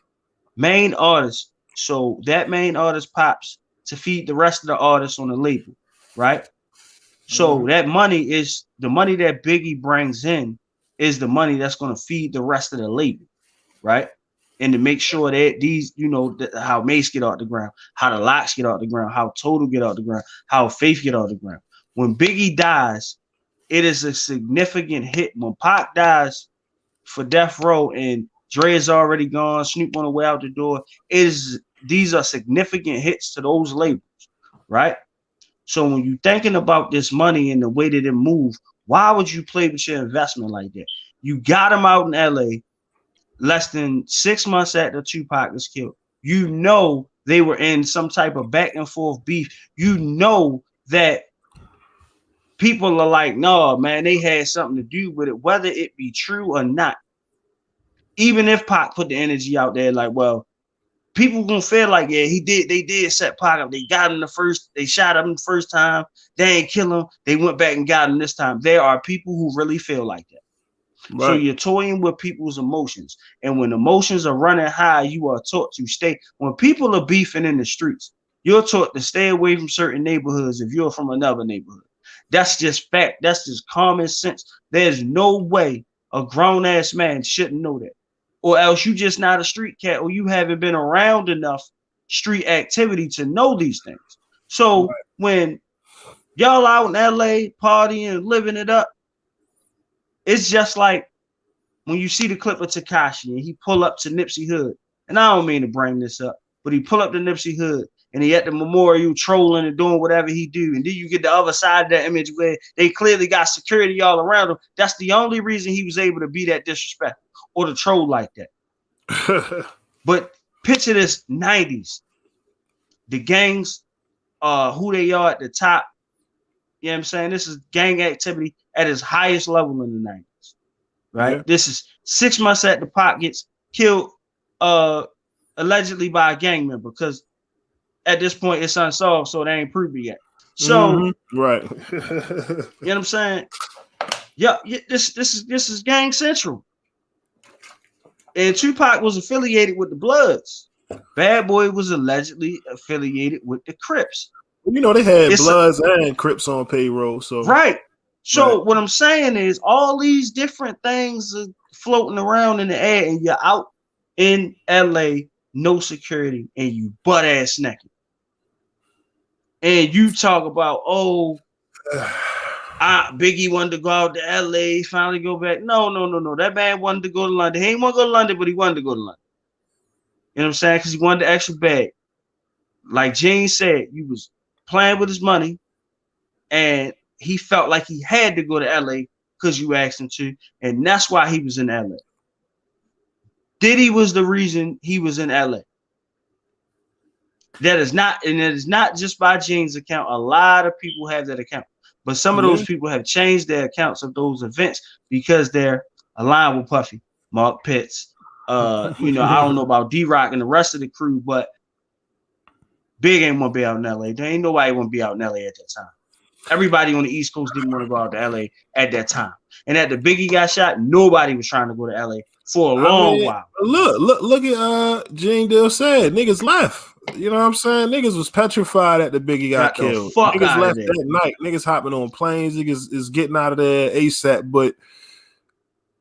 main artist. So that main artist pops to feed the rest of the artists on the label, right? So Mhm. that money is the money that Biggie brings in. is the money that's going to feed the rest of the label, right? And to make sure that these, how Mace get off the ground, how the Locks get off the ground, how Total get off the ground, how Faith get off the ground. When Biggie dies, it is a significant hit. When Pac dies for Death Row and Dre is already gone, Snoop on the way out the door, these are significant hits to those labels, right? So when you're thinking about this money and the way that it moves, why would you play with your investment like that? You got them out in LA less than 6 months after Tupac was killed. You know they were in some type of back and forth beef. You know that people are like, no, man, they had something to do with it, whether it be true or not. Even if Pac put the energy out there, like, well, people gonna feel like, yeah, they did set Pac up. They got him they shot him the first time. They ain't kill him. They went back and got him this time. There are people who really feel like that. Right. So you're toying with people's emotions. And when emotions are running high, you are taught to stay. When people are beefing in the streets, you're taught to stay away from certain neighborhoods if you're from another neighborhood. That's just fact. That's just common sense. There's no way a grown-ass man shouldn't know that. Or else you just not a street cat, or you haven't been around enough street activity to know these things. So when y'all out in LA partying, living it up, it's just like when you see the clip of Tekashi and he pull up to Nipsey Hood, and I don't mean to bring this up, but he pull up to Nipsey Hood and he at the memorial trolling and doing whatever he do, and then you get the other side of that image where they clearly got security all around him. That's the only reason he was able to be that disrespectful or to troll like that. But picture this 90s, the gangs, who they are at the top. You know what I'm saying? This is gang activity at its highest level in the 90s, right? Yeah. This is 6 months after Pac gets killed, allegedly by a gang member, because at this point it's unsolved, so they ain't proved it yet. So, right. You know what I'm saying? Yeah, this is gang central. And Tupac was affiliated with the Bloods. Bad Boy was allegedly affiliated with the Crips. You know, they had Bloods and Crips on payroll. So right. So what I'm saying is all these different things are floating around in the air, and you're out in LA, no security, and you butt ass naked. And you talk about, Biggie wanted to go out to LA, finally go back. No. That man wanted to go to London. He ain't want to go to London, but he wanted to go to London. You know what I'm saying? Because he wanted the extra bag. Like Gene said, he was playing with his money, and he felt like he had to go to LA because you asked him to, and that's why he was in LA. Diddy was the reason he was in LA. That is not, and it is not just by Gene's account. A lot of people have that account. But some of those people have changed their accounts of those events because they're aligned with Puffy, Mark Pitts. I don't know about D-Rock and the rest of the crew, but Big ain't want to be out in LA. There ain't nobody want to be out in LA at that time. Everybody on the East Coast didn't want to go out to LA at that time. And after Biggie got shot, nobody was trying to go to LA for a long while. Look at Gene Dill said, niggas left. You know what I'm saying? Niggas was petrified that the Biggie got killed. Niggas left that night. Niggas hopping on planes. Niggas is getting out of there ASAP. But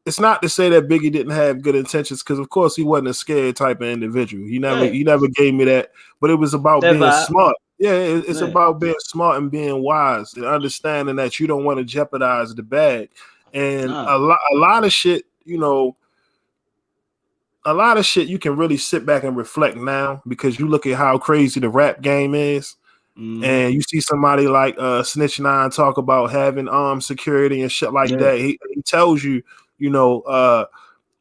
it's not to say that Biggie didn't have good intentions, because of course he wasn't a scared type of individual. He never gave me that. But it was about being smart. Yeah, it's about being smart and being wise and understanding that you don't want to jeopardize the bag. And a lot of shit, a lot of shit you can really sit back and reflect now, because you look at how crazy the rap game is, and you see somebody like Snitch 9 talk about having armed security and shit like that. He tells you,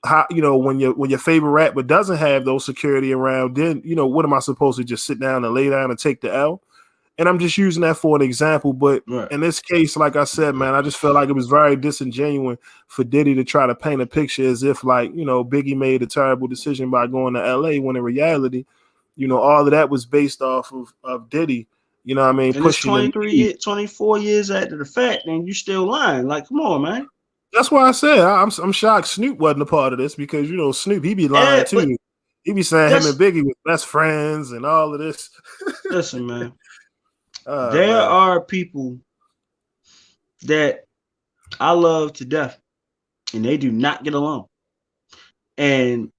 how when your favorite rapper doesn't have those security around, then what am I supposed to just sit down and lay down and take the L? And I'm just using that for an example, but in this case, like I said, man, I just felt like it was very disingenuous for Diddy to try to paint a picture as if Biggie made a terrible decision by going to LA, when in reality, all of that was based off of Diddy. You know what I mean? And pushing 24 years after the fact, and you still lying. Like, come on, man. That's why I said I'm shocked Snoop wasn't a part of this, because Snoop, he be lying too. He be saying him and Biggie were best friends and all of this. Listen, man. There are people that I love to death, and they do not get along. And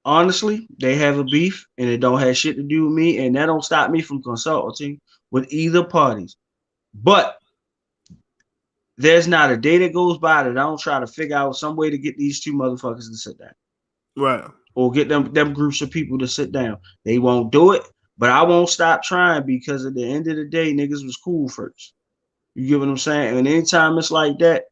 honestly, they have a beef, and it don't have shit to do with me, and that don't stop me from consulting with either parties. But there's not a day that goes by that I don't try to figure out some way to get these two motherfuckers to sit down, Right. or get them groups of people to sit down. They won't do it, but I won't stop trying, because at the end of the day, niggas was cool first. You get what I'm saying? And anytime it's like that,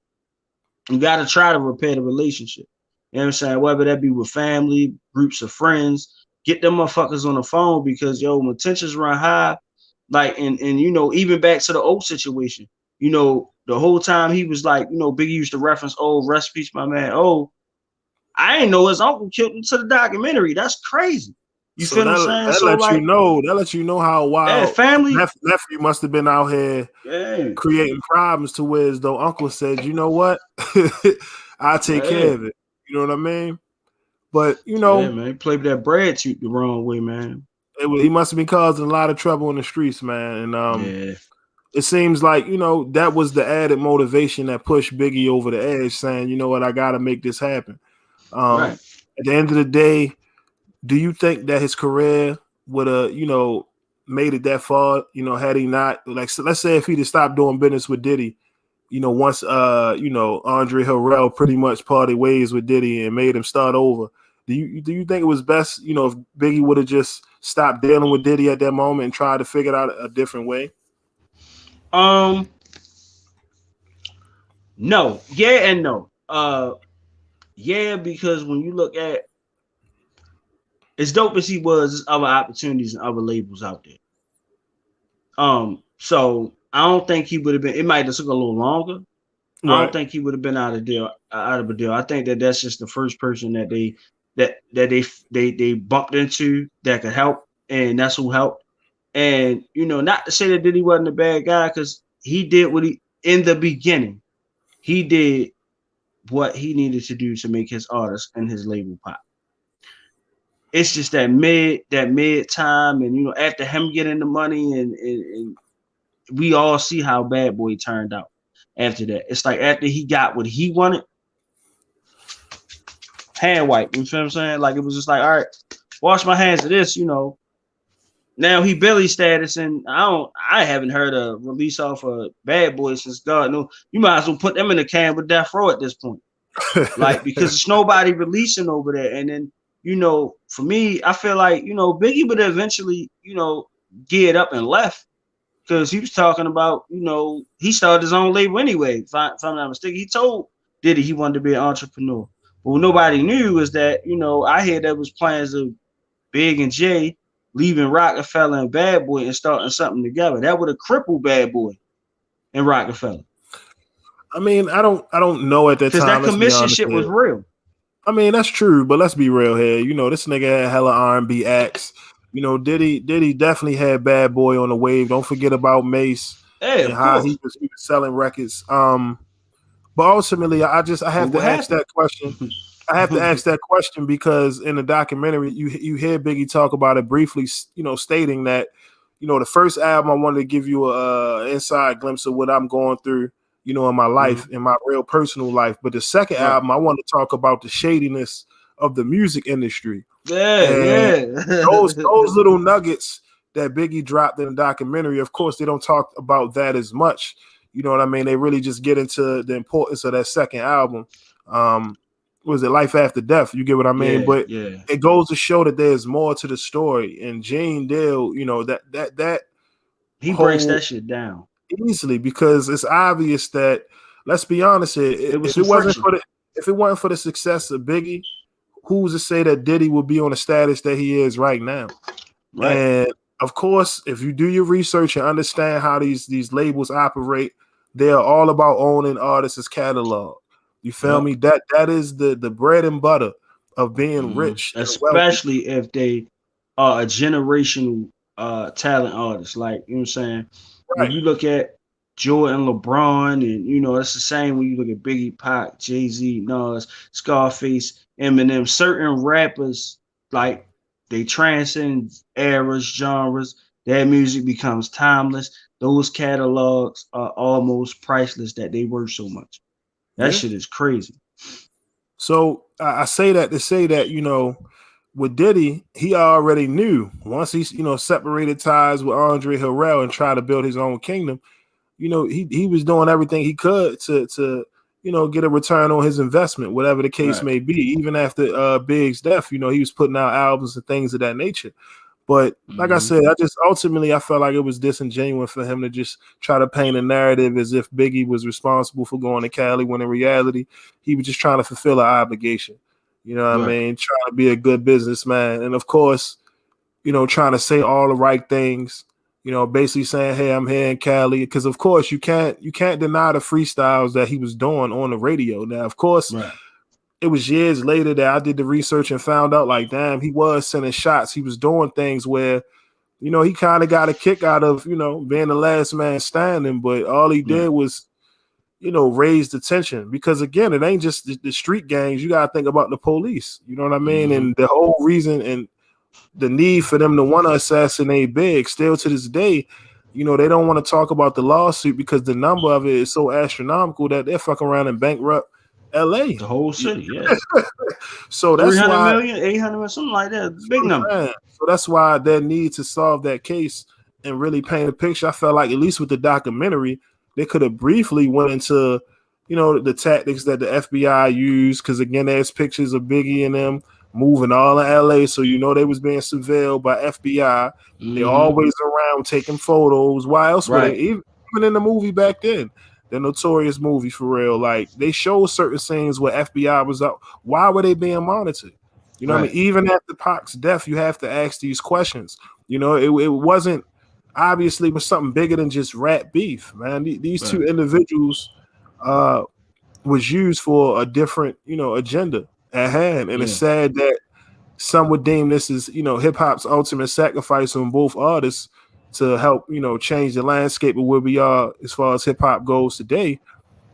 you got to try to repair the relationship. You know what I'm saying? Whether that be with family, groups of friends, get them motherfuckers on the phone, because yo, when tensions run high, like, and even back to the old situation, the whole time he was like, Biggie used to reference, oh, rest peace, my man. Oh, I ain't know his uncle killed him to the documentary. That's crazy. You So feel what I'm that saying? that So lets you like, know how yeah, wild family, nephew must have been out here yeah, creating problems to where as though uncle said, you know what, I'll take care yeah, of it. You know what I mean? But yeah, man. He played that bread too the wrong way, man. he must have been causing a lot of trouble in the streets, man. And Yeah, it seems like that was the added motivation that pushed Biggie over the edge, saying, you know what, I got to make this happen. right. At the end of the day, do you think that his career would have, made it that far? Had he not, like, so let's say if he'd have stopped doing business with Diddy, once Andre Harrell pretty much parted ways with Diddy and made him start over. Do you think it was best, if Biggie would have just stopped dealing with Diddy at that moment and tried to figure it out a different way? Um, no, yeah, and no. Yeah, because when you look at, as dope as he was, there's other opportunities and other labels out there. So I don't think he would have been. It might have took a little longer. I don't Right. think he would have been out of a deal. I think that that's just the first person that they bumped into that could help, and that's who helped. And not to say that Diddy wasn't a bad guy, because he did what he in the beginning. He did what he needed to do to make his artist and his label pop. It's just that mid time, and after him getting the money, and we all see how Bad Boy turned out after that. It's like after he got what he wanted, hand wipe. You feel what I'm saying? Like, it was just like, all right, wash my hands of this. Now he Billy status, and I haven't heard a release off of Bad Boy since God knows. You might as well put them in the can with Death Row at this point. Like, because it's nobody releasing over there. And then, for me, I feel like, Biggie would eventually, geared up and left, because he was talking about, he started his own label anyway. If I'm not mistaken, he told Diddy he wanted to be an entrepreneur. But what nobody knew is that, I hear there was plans of Big and Jay leaving Rockefeller and Bad Boy and starting something together. That would have crippled Bad Boy and Rockefeller, I mean, I don't know at that because time. that Let's be commission honest shit was here. real. I mean, that's true, but let's be real here. This nigga had hella R&B acts. Diddy definitely had Bad Boy on the wave. Don't forget about Mace Yeah, and of how course. he was selling records. But ultimately, I But have to what ask happened? that question. I have to ask that question because in the documentary, you hear Biggie talk about it briefly, stating that, the first album I wanted to give you a inside glimpse of what I'm going through, in my Mhm. life, in my real personal life. But the second Right. album, I want to talk about the shadiness of the music industry. Yeah, And those yeah. those little nuggets that Biggie dropped in the documentary, of course, they don't talk about that as much. You know what I mean? They really just get into the importance of that second album. Was it Life After Death? You get what I mean? Yeah, But yeah. it goes to show that there's more to the story. And Jane Dale, that He breaks whole that shit down. easily because it's obvious that, let's be honest here, It was if some it wasn't friction. for the success of Biggie, who's to say that Diddy would be on the status that he is right now? Right. And of course, if you do your research and understand how these labels operate, they are all about owning artists' catalog. You feel Yep. me? That is the bread and butter of being Hmm. rich and wealthy. Especially if they are a generational talent artist. Like, you know what I'm saying? When Right. you look at Jordan, LeBron, and it's the same when you look at Biggie, Pac, Jay-Z, Nas, Scarface, Eminem, certain rappers, like, they transcend eras, genres. Their music becomes timeless. Those catalogs are almost priceless, that they worth so much. That Yeah. shit is crazy. So I say that to say that, with Diddy, he already knew once he, separated ties with Andre Harrell and tried to build his own kingdom. He was doing everything he could to get a return on his investment, whatever the case Right. may be. Even after Big's death, he was putting out albums and things of that nature. But like I Mm-hmm. said, I felt like it was disingenuous for him to just try to paint a narrative as if Biggie was responsible for going to Cali, when in reality, he was just trying to fulfill an obligation. You know what I Right. mean? Trying to be a good businessman. And of course, trying to say all the right things, basically saying, hey, I'm here in Cali. Because of course you can't deny the freestyles that he was doing on the radio. Now, of course, Right. it was years later that I did the research and found out, like, damn, he was sending shots. He was doing things where, he kind of got a kick out of, being the last man standing, but all he Right. did was, raise the tension. Because again, it ain't just the street gangs. You got to think about the police. You know what I mean? Mm-hmm. And the whole reason and the need for them to want to assassinate Big, still to this day, they don't want to talk about the lawsuit because the number of it is so astronomical that they're fucking around and bankrupt LA. The whole city, yeah. So that's 300 why, million, 800, something like that. Big number. so that's why their need to solve that case and really paint a picture. I felt like, at least with the documentary, they could have briefly went into, the tactics that the FBI used. Because again, there's pictures of Biggie and them moving all in LA, so they was being surveilled by FBI. They Mm-hmm. always around taking photos. Why else would they? Right. Even in the movie back then, the Notorious movie, for real, like they showed certain scenes where FBI was out. Why were they being monitored? You know what I Right. mean? Even after Pac's death, you have to ask these questions. It wasn't, obviously, it was something bigger than just rat beef, man. These Right. two individuals was used for a different, agenda at hand. And it's Yeah. sad that some would deem this as, hip hop's ultimate sacrifice on both artists to help, change the landscape of where we are as far as hip hop goes today.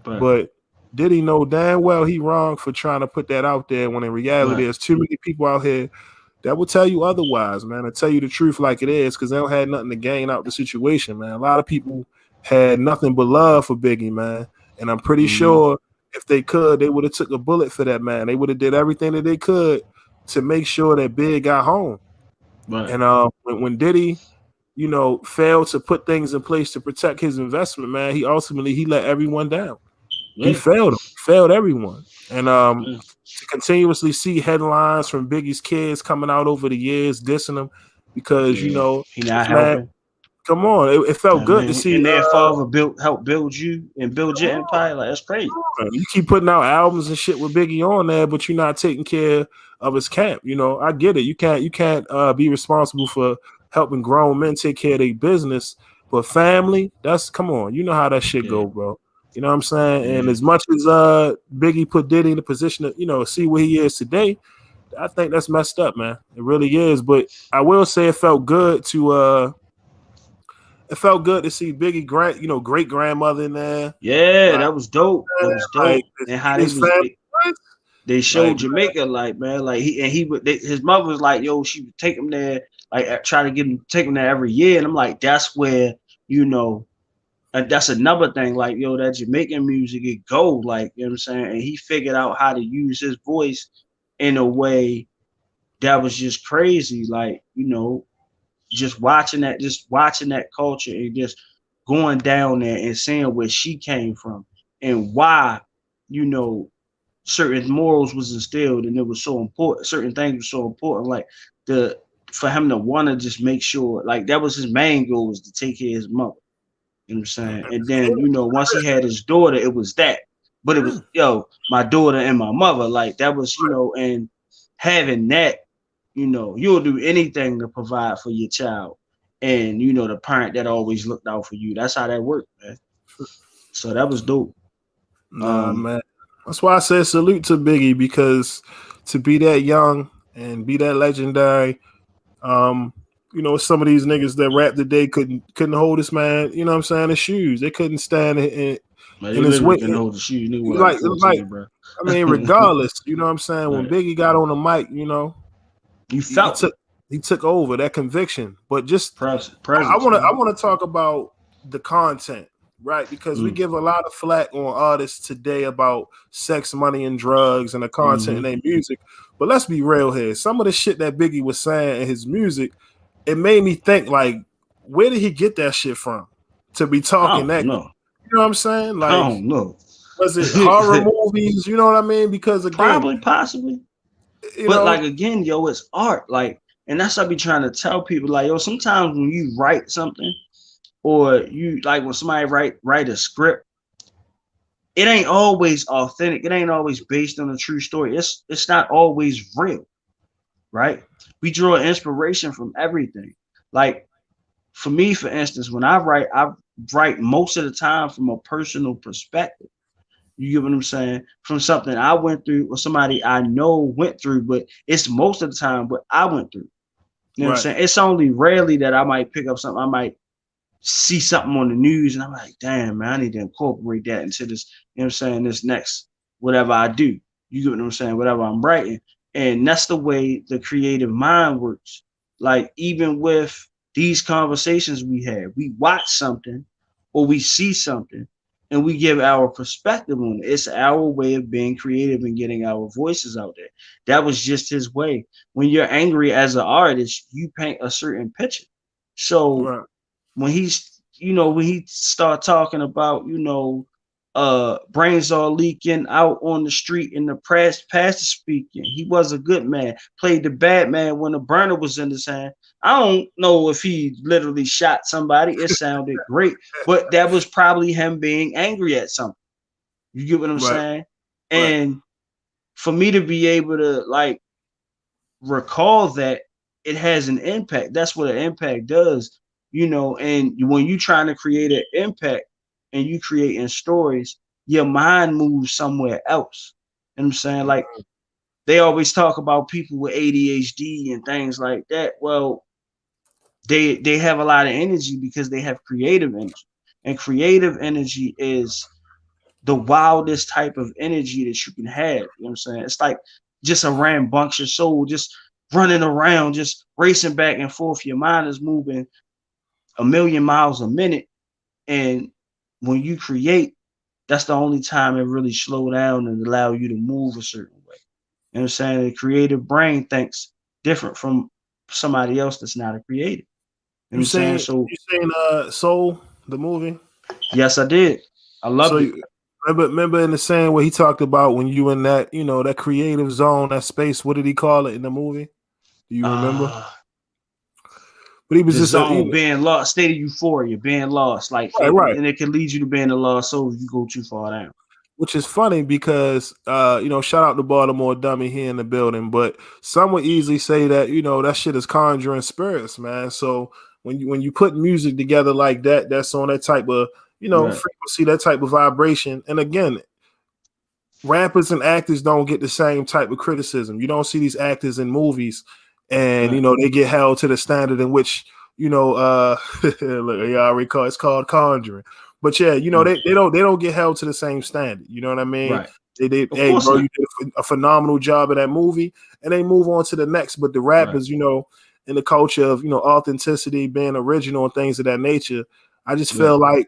Right. But did he know damn well he wrong for trying to put that out there, when in reality Right. there's too many people out here that will tell you otherwise, man, and tell you the truth like it is, because they don't have nothing to gain out the situation, man. A lot of people had nothing but love for Biggie, man. And I'm pretty Mm-hmm. sure if they could, they would have took a bullet for that man. They would have did everything that they could to make sure that Big got home. Right. And when Diddy, failed to put things in place to protect his investment, man, he ultimately let everyone down. He Yeah. failed everyone. And Yeah. to continuously see headlines from Biggie's kids coming out over the years dissing him because, Yeah. He not this man, helping. come on, it felt I good to mean, see. and their father helped build you and build your empire. Like, that's crazy. You keep putting out albums and shit with Biggie on there, but you're not taking care of his camp. I get it. You can't be responsible for helping grown men take care of their business, but family, come on. You know how that shit Yeah. go, bro. You know what I'm saying? And Yeah. as much as Biggie put Diddy in the position to, see where he is today, I think that's messed up, man. It really is. But I will say it felt good to see Biggie great grandmother in there. Yeah, Like, that was dope. That was like dope. to And see how his family. they Like, showed Jamaica, like, man, like his mother was like, yo, she would take him there, like try to take him there every year. And I'm like, that's where, you know, and that's another thing, like, yo, that Jamaican music, it go, like, you know what I'm saying? And he figured out how to use his voice in a way that was just crazy. Like, just watching that culture and just going down there and seeing where she came from and why, you know, certain morals was instilled and it was so important. Certain things were so important, like the for him to want to just make sure, like that was his main goal, was to take care of his mother. You know what I'm saying? And then, once he had his daughter, it was that. But it was, yo, my daughter and my mother, like that was, and having that, you'll do anything to provide for your child. And the parent that always looked out for you. That's how that worked, man. So that was dope. nah, man. That's why I said salute to Biggie, because to be that young and be that legendary, some of these niggas that rap today couldn't hold this man, you know what I'm saying, his shoes. They couldn't stand Man, in they his literally weight. couldn't hold the shoes. Nigga was like Like 14, bro. I mean, regardless, you know what I'm saying, when Right. Biggie got on the mic, You he felt took over that conviction. But just presence. I Man. want to talk about the content. right? Because we give a lot of flack on artists today about sex, money, and drugs and the content in their music. But let's be real here. Some of the shit that Biggie was saying in his music, it made me think like, where did he get that shit from? To be I talking don't that, know. you know what I'm saying? I Like, don't know. was it horror movies? You know what I mean? Because again, Probably, possibly. you But know, like again, yo, it's art. Like, and that's what I be trying to tell people. Like, yo, sometimes when you write something, or you like when somebody write a script, it ain't always authentic. It ain't always based on a true story. It's not always real, right? We draw inspiration from everything. Like for me, for instance, when I write most of the time from a personal perspective. You get what I'm saying? From something I went through or somebody I know went through, but it's most of the time what I went through. You know what I'm right, saying? It's only rarely that I might pick up something. I might see something on the news and I'm like, damn, man, I need to incorporate that into this, you know what I'm saying, this next whatever I do. You get what I'm saying? Whatever I'm writing. And that's the way the creative mind works. Like even with these conversations we have, we watch something or we see something and we give our perspective on it. It's our way of being creative and getting our voices out there. That was just his way. When you're angry as an artist, you paint a certain picture. So right. when he's when he start talking about brains all leaking out on the street and the press pastor speaking, he was a good man, played the bad man when the burner was in his hand. I don't know if he literally shot somebody. It sounded great, but that was probably him being angry at something. You get what I'm Right, saying? right. And for me to be able to like recall that, it has an impact. That's what an impact does, and when you're trying to create an impact and you creating stories, your mind moves somewhere else. You know what I'm saying? Like they always talk about people with ADHD and things like that. Well, they have a lot of energy because they have creative energy. And creative energy is the wildest type of energy that you can have. You know what I'm saying? It's like just a rambunctious soul, just running around, just racing back and forth. Your mind is moving a million miles a minute. And when you create, that's the only time it really slow down and allow you to move a certain way. You know what I'm saying? The creative brain thinks different from somebody else that's not a creative. You know what You I'm saying? saying So you saying Soul the movie? yes, I did. I So loved it. remember in the saying where he talked about when you in that that creative zone, that space. What did he call it in the movie? Do you remember? Uh But he was the just zone, being lost, state of euphoria, being lost, like right, right. and it can lead you to being a lost soul if you go too far down. Which is funny because shout out to Baltimore Dummy here in the building, but some would easily say that that shit is conjuring spirits, man. So when you put music together like that, that's on that type of Right, frequency, that type of vibration. And again, rappers and actors don't get the same type of criticism. You don't see these actors in movies, and right, they get held to the standard in which look, you already call it's called Conjuring. But yeah, mm, they don't get held to the same standard. You know what I mean? right. They Of hey course bro, not. you did a phenomenal job of that movie, and they move on to the next. But the Right, rappers, in the culture of authenticity, being original and things of that nature, I just right. feel like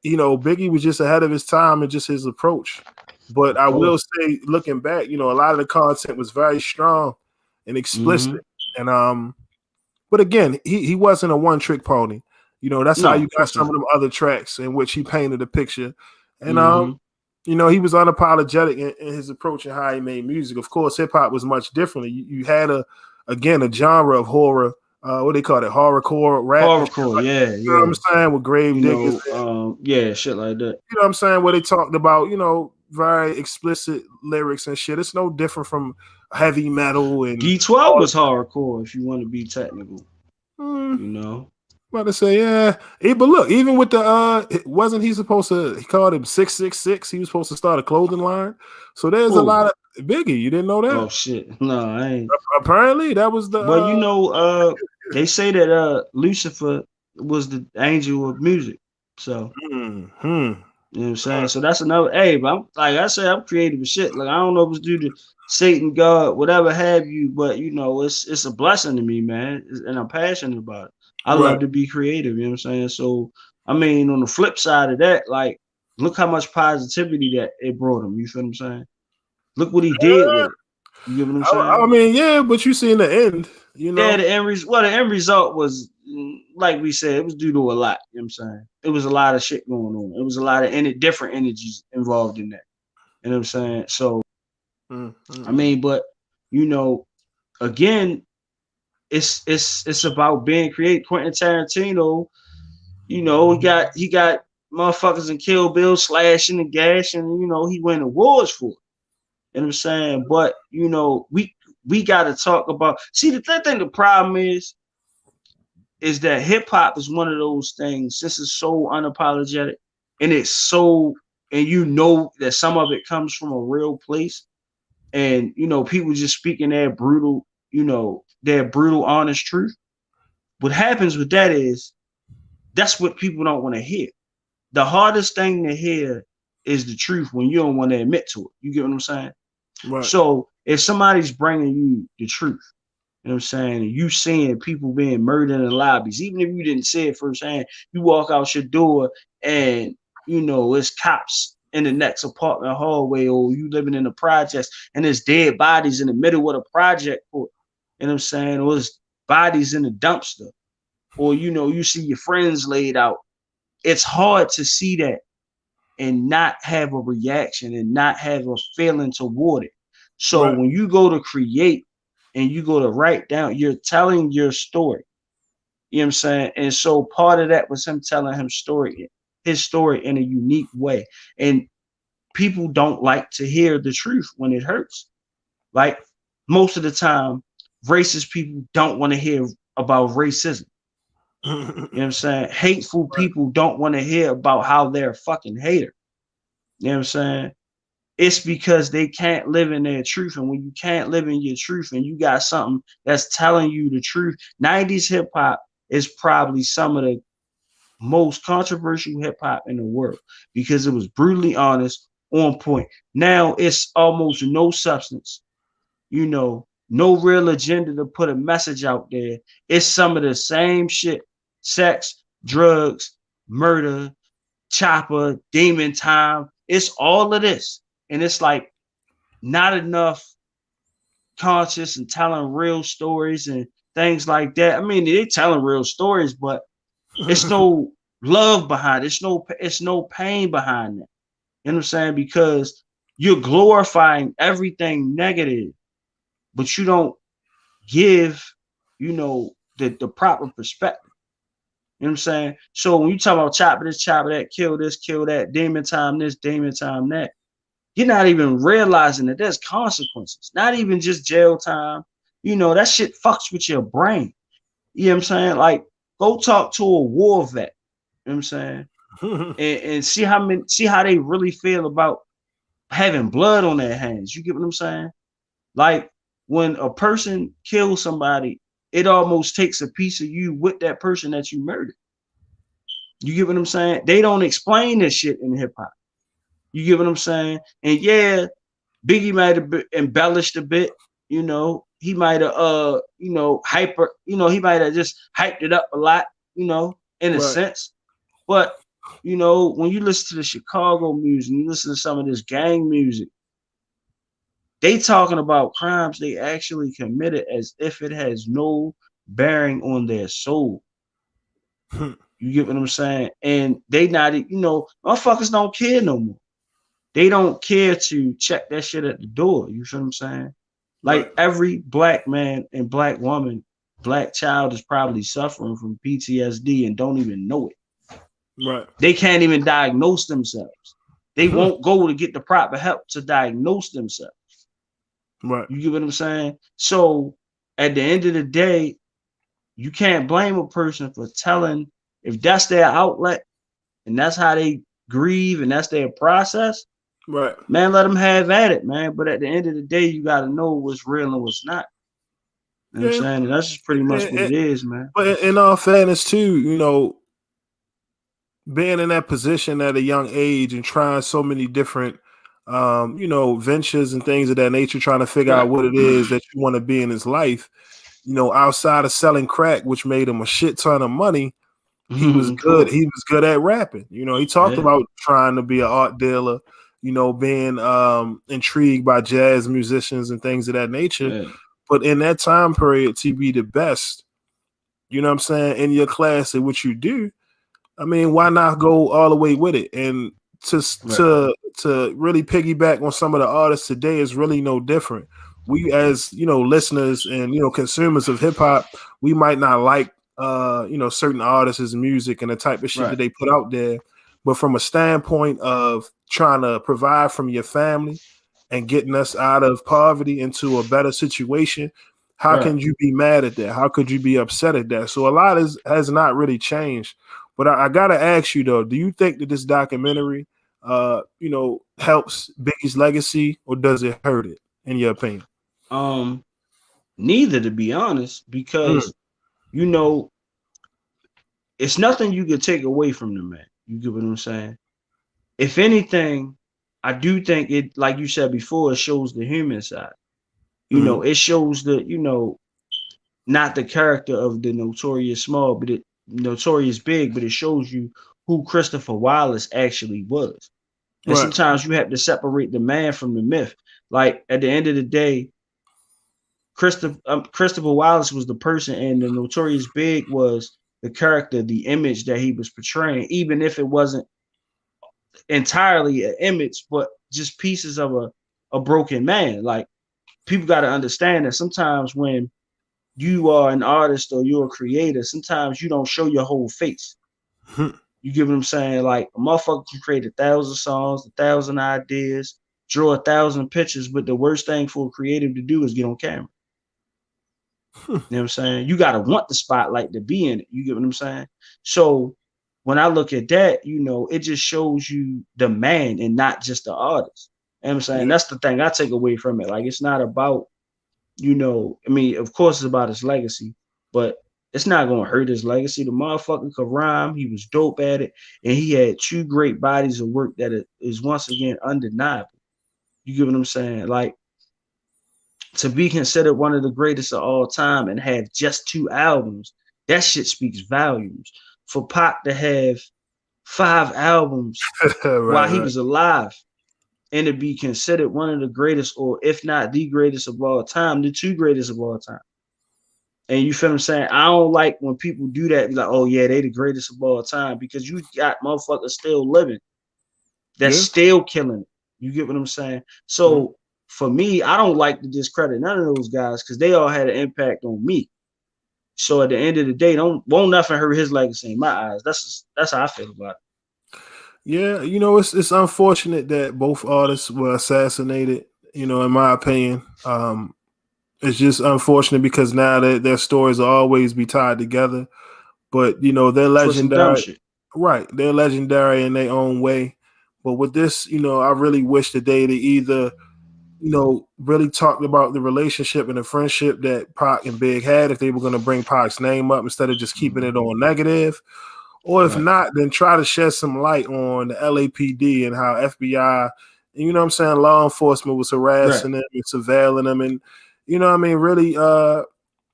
Biggie was just ahead of his time and just his approach. But Of I course. will say, looking back, a lot of the content was very strong and explicit. Mm-hmm. And but again, he wasn't a one trick pony. That's how No, you of got course some not. of them other tracks in which he painted a picture. And Mm-hmm. he was unapologetic in his approach and how he made music. Of course, hip hop was much differently. You had a genre of horror, what they call it, horrorcore rap and shit Horrorcore, like, yeah, you know what yeah. I'm saying, with Grave Diggers, Yeah, shit like that. what I'm saying, where they talked about, very explicit lyrics and shit. It's no different from heavy metal and D12 all. was horrorcore if you want to be technical, Mm, you know. about to say, yeah. But look, even with the wasn't he supposed to? He called him 666. He was supposed to start a clothing line. So there's a Oh, lot of Biggie. You didn't know oh that? shit. No, I ain't. Apparently, that was the. But they say that Lucifer was the angel of music. So hmm you know what I'm saying? So that's another. Hey, but I'm, like I said, I'm creative as shit. Like I don't know if it's due to Satan, God, whatever have you, but it's a blessing to me, man, and I'm passionate about it. I Right. love to be creative. You know what I'm saying? So I mean, on the flip side of that, like, look how much positivity that it brought him. You feel what I'm saying? Look what he did with it. You get what I'm I saying? mean, yeah, but you see in the end, you Yeah, know. the end result was, like we said, it was due to a lot. You know what I'm saying? It was a lot of shit going on. It was a lot of different energies involved in that. You know what I'm saying? So, I mean, but you know, again, it's about being creative. Quentin Tarantino, you know, he got motherfuckers in Kill Bill slashing and gashing. You know, he win awards for it. You know what I'm saying? But you know, we got to talk about. See, the thing, the problem is that hip hop is one of those things. This is so unapologetic, and it's so, and you know that some of it comes from a real place, and you know people just speaking their brutal, you know, their brutal, honest truth. What happens with that is that's what people don't want to hear. The hardest thing to hear is the truth when you don't want to admit to it. You get what I'm saying? Right. So if somebody's bringing you the truth, you know what I'm saying, you seeing people being murdered in lobbies, even if you didn't see it firsthand, you walk out your door and you know it's cops in the next apartment hallway, or you living in the projects and there's dead bodies in the middle of the project, or you know what I'm saying, or there's bodies in the dumpster, or you know, you see your friends laid out. It's hard to see that and not have a reaction and not have a feeling toward it. So Right. when you go to create and you go to write down, you're telling your story. You know what I'm saying? And so part of that was him telling his story in a unique way. And people don't like to hear the truth when it hurts. Like most of the time, racist people don't want to hear about racism. You know what I'm saying? Hateful Right. people don't want to hear about how they're a fucking hater. You know what I'm saying? It's because they can't live in their truth. And when you can't live in your truth and you got something that's telling you the truth, 90s hip hop is probably some of the most controversial hip hop in the world because it was brutally honest, on point. Now it's almost no substance, you know, no real agenda to put a message out there. It's some of the same shit: sex, drugs, murder, chopper, demon time. It's all of this. And it's like not enough conscious and telling real stories and things like that. I mean, they telling real stories, but it's no love behind it. It's no pain behind it. You know what I'm saying? Because you're glorifying everything negative, but you don't give, you know, the proper perspective. You know what I'm saying? So when you talk about chopper this, chopper that, kill this, kill that, demon time this, demon time that, you're not even realizing that there's consequences. Not even just jail time. You know, that shit fucks with your brain. You know what I'm saying? Like, go talk to a war vet. You know what I'm saying? And see how they really feel about having blood on their hands. You get what I'm saying? Like when a person kills somebody, it almost takes a piece of you with that person that you murdered. You get what I'm saying? They don't explain this shit in hip hop. You get what I'm saying? And yeah, Biggie might have embellished a bit, you know. He might have you know, he might have just hyped it up a lot, you know, in a Right. sense. But, you know, when you listen to the Chicago music, you listen to some of this gang music, they talking about crimes they actually committed as if it has no bearing on their soul. You get what I'm saying? And they not, you know, motherfuckers don't care no more. They don't care to check that shit at the door. You feel what I'm saying? Right. Like every black man and black woman, black child is probably suffering from PTSD and don't even know it. Right. They can't even diagnose themselves. They won't go to get the proper help to diagnose themselves. Right. You get what I'm saying? So at the end of the day, you can't blame a person for telling, if that's their outlet and that's how they grieve and that's their process, Right. man, let them have at it, man. But at the end of the day, you got to know what's real and what's not. You know what I'm Yeah. saying? And that's just pretty much what And, it is, man. but in all fairness, too, you know, being in that position at a young age and trying so many different, you know, ventures and things of that nature, trying to figure out Right. what it is that you want to be in his life, you know, outside of selling crack, which made him a shit ton of money, he was Of good. course. He was good at rapping. You know, he talked Yeah. about trying to be an art dealer, you know, being intrigued by jazz musicians and things of that nature. Yeah. But in that time period, to be the best, you know what I'm saying, in your class at what you do, I mean, why not go all the way with it? And to Right. really piggyback on some of the artists today is really no different. We, as you know, listeners and you know consumers of hip hop, we might not like you know certain artists' music and the type of shit that Right. they put out there, but from a standpoint of trying to provide from your family and getting us out of poverty into a better situation, how Right. can you be mad at that? How could you be upset at that? So a lot has not really changed. But I gotta ask you though, do you think that this documentary, you know, helps Biggie's legacy or does it hurt it? In your opinion? Um, Neither, to be honest, Mm, because you know, it's nothing you can take away from the man. You get what I'm saying? If anything, I do think it, like you said before, it shows the human side. mm, It shows not the character of the notorious small, but it notorious big, but it shows you who Christopher Wallace actually was. And right. sometimes you have to separate the man from the myth. Like at the end of the day, Christopher Wallace was the person, and the Notorious Big was the character, the image that he was portraying, even if it wasn't entirely an image, but just pieces of a broken man. Like people got to understand that sometimes when you are an artist or you're a creator, sometimes you don't show your whole face. You get what I'm saying? Like a motherfucker can create 1,000 songs, 1,000 ideas, draw 1,000 pictures, but the worst thing for a creative to do is get on camera. You know what I'm saying? You gotta want the spotlight to be in it. You get what I'm saying? So when I look at that, it just shows you the man and not just the artist. You know what I'm saying? Yeah. That's the thing I take away from it. Like it's not about, I mean, of course it's about his legacy, but it's not gonna hurt his legacy. The motherfucker could rhyme, he was dope at it, and he had two great bodies of work that is once again undeniable. You get what I'm saying? Like to be considered one of the greatest of all time and have just two albums, that shit speaks volumes. For Pac to have 5 albums Right, while he right. was alive and to be considered one of the greatest, or if not the greatest of all time, the two greatest of all time. And you feel what I'm saying? I don't like when people do that, be like, oh yeah, they the greatest of all time, because you got motherfuckers still living that's Yeah. still killing it. You get what I'm saying? Mm. So for me, I don't like to discredit none of those guys because they all had an impact on me. So at the end of the day, don't won't nothing hurt his legacy in my eyes. That's how I feel about Yeah, you know, it's unfortunate that both artists were assassinated, you know, in my opinion. It's just unfortunate because now their stories will always be tied together. But, you know, they're it for some dumb legendary. shit. Right. They're legendary in their own way. But with this, you know, I really wish that they either, you know, really talked about the relationship and the friendship that Pac and Big had if they were going to bring Pac's name up instead of just keeping it Mhm. on negative. Or if Right, not, then try to shed some light on the LAPD and how FBI, you know what I'm saying, law enforcement was right. harassing them and surveilling them and, you know what I mean, really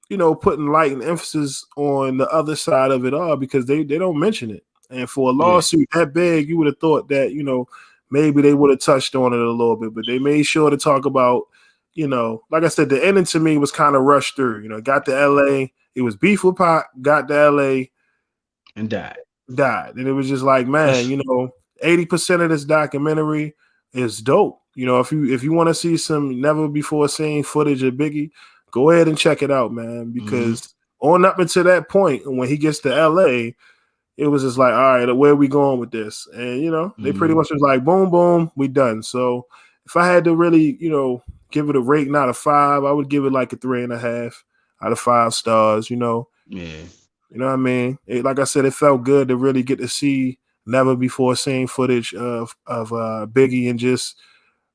you know, putting light and emphasis on the other side of it all because they don't mention it. And for a Yeah, lawsuit that big, you would have thought that, you know, maybe they would have touched on it a little bit, but they made sure to talk about, you know, like I said, the ending to me was kind of rushed through. You know, got to LA, it was beef with Pac, got to LA, and died. died. And it was just like, man, you know, 80% of this documentary is dope. You know, if you want to see some never before seen footage of Biggie, go ahead and check it out, man. Hmm. Because on up until that point, when he gets to LA, it was just like, all right, where are we going with this? And you know, they pretty Hmm. much was like, boom, boom, we done. So if I had to really, you know, give it a rating out of 5, I would give it like a 3.5 out of 5 stars. Yeah, You know what I mean? Like I said, it felt good to really get to see never before seen footage of Biggie and just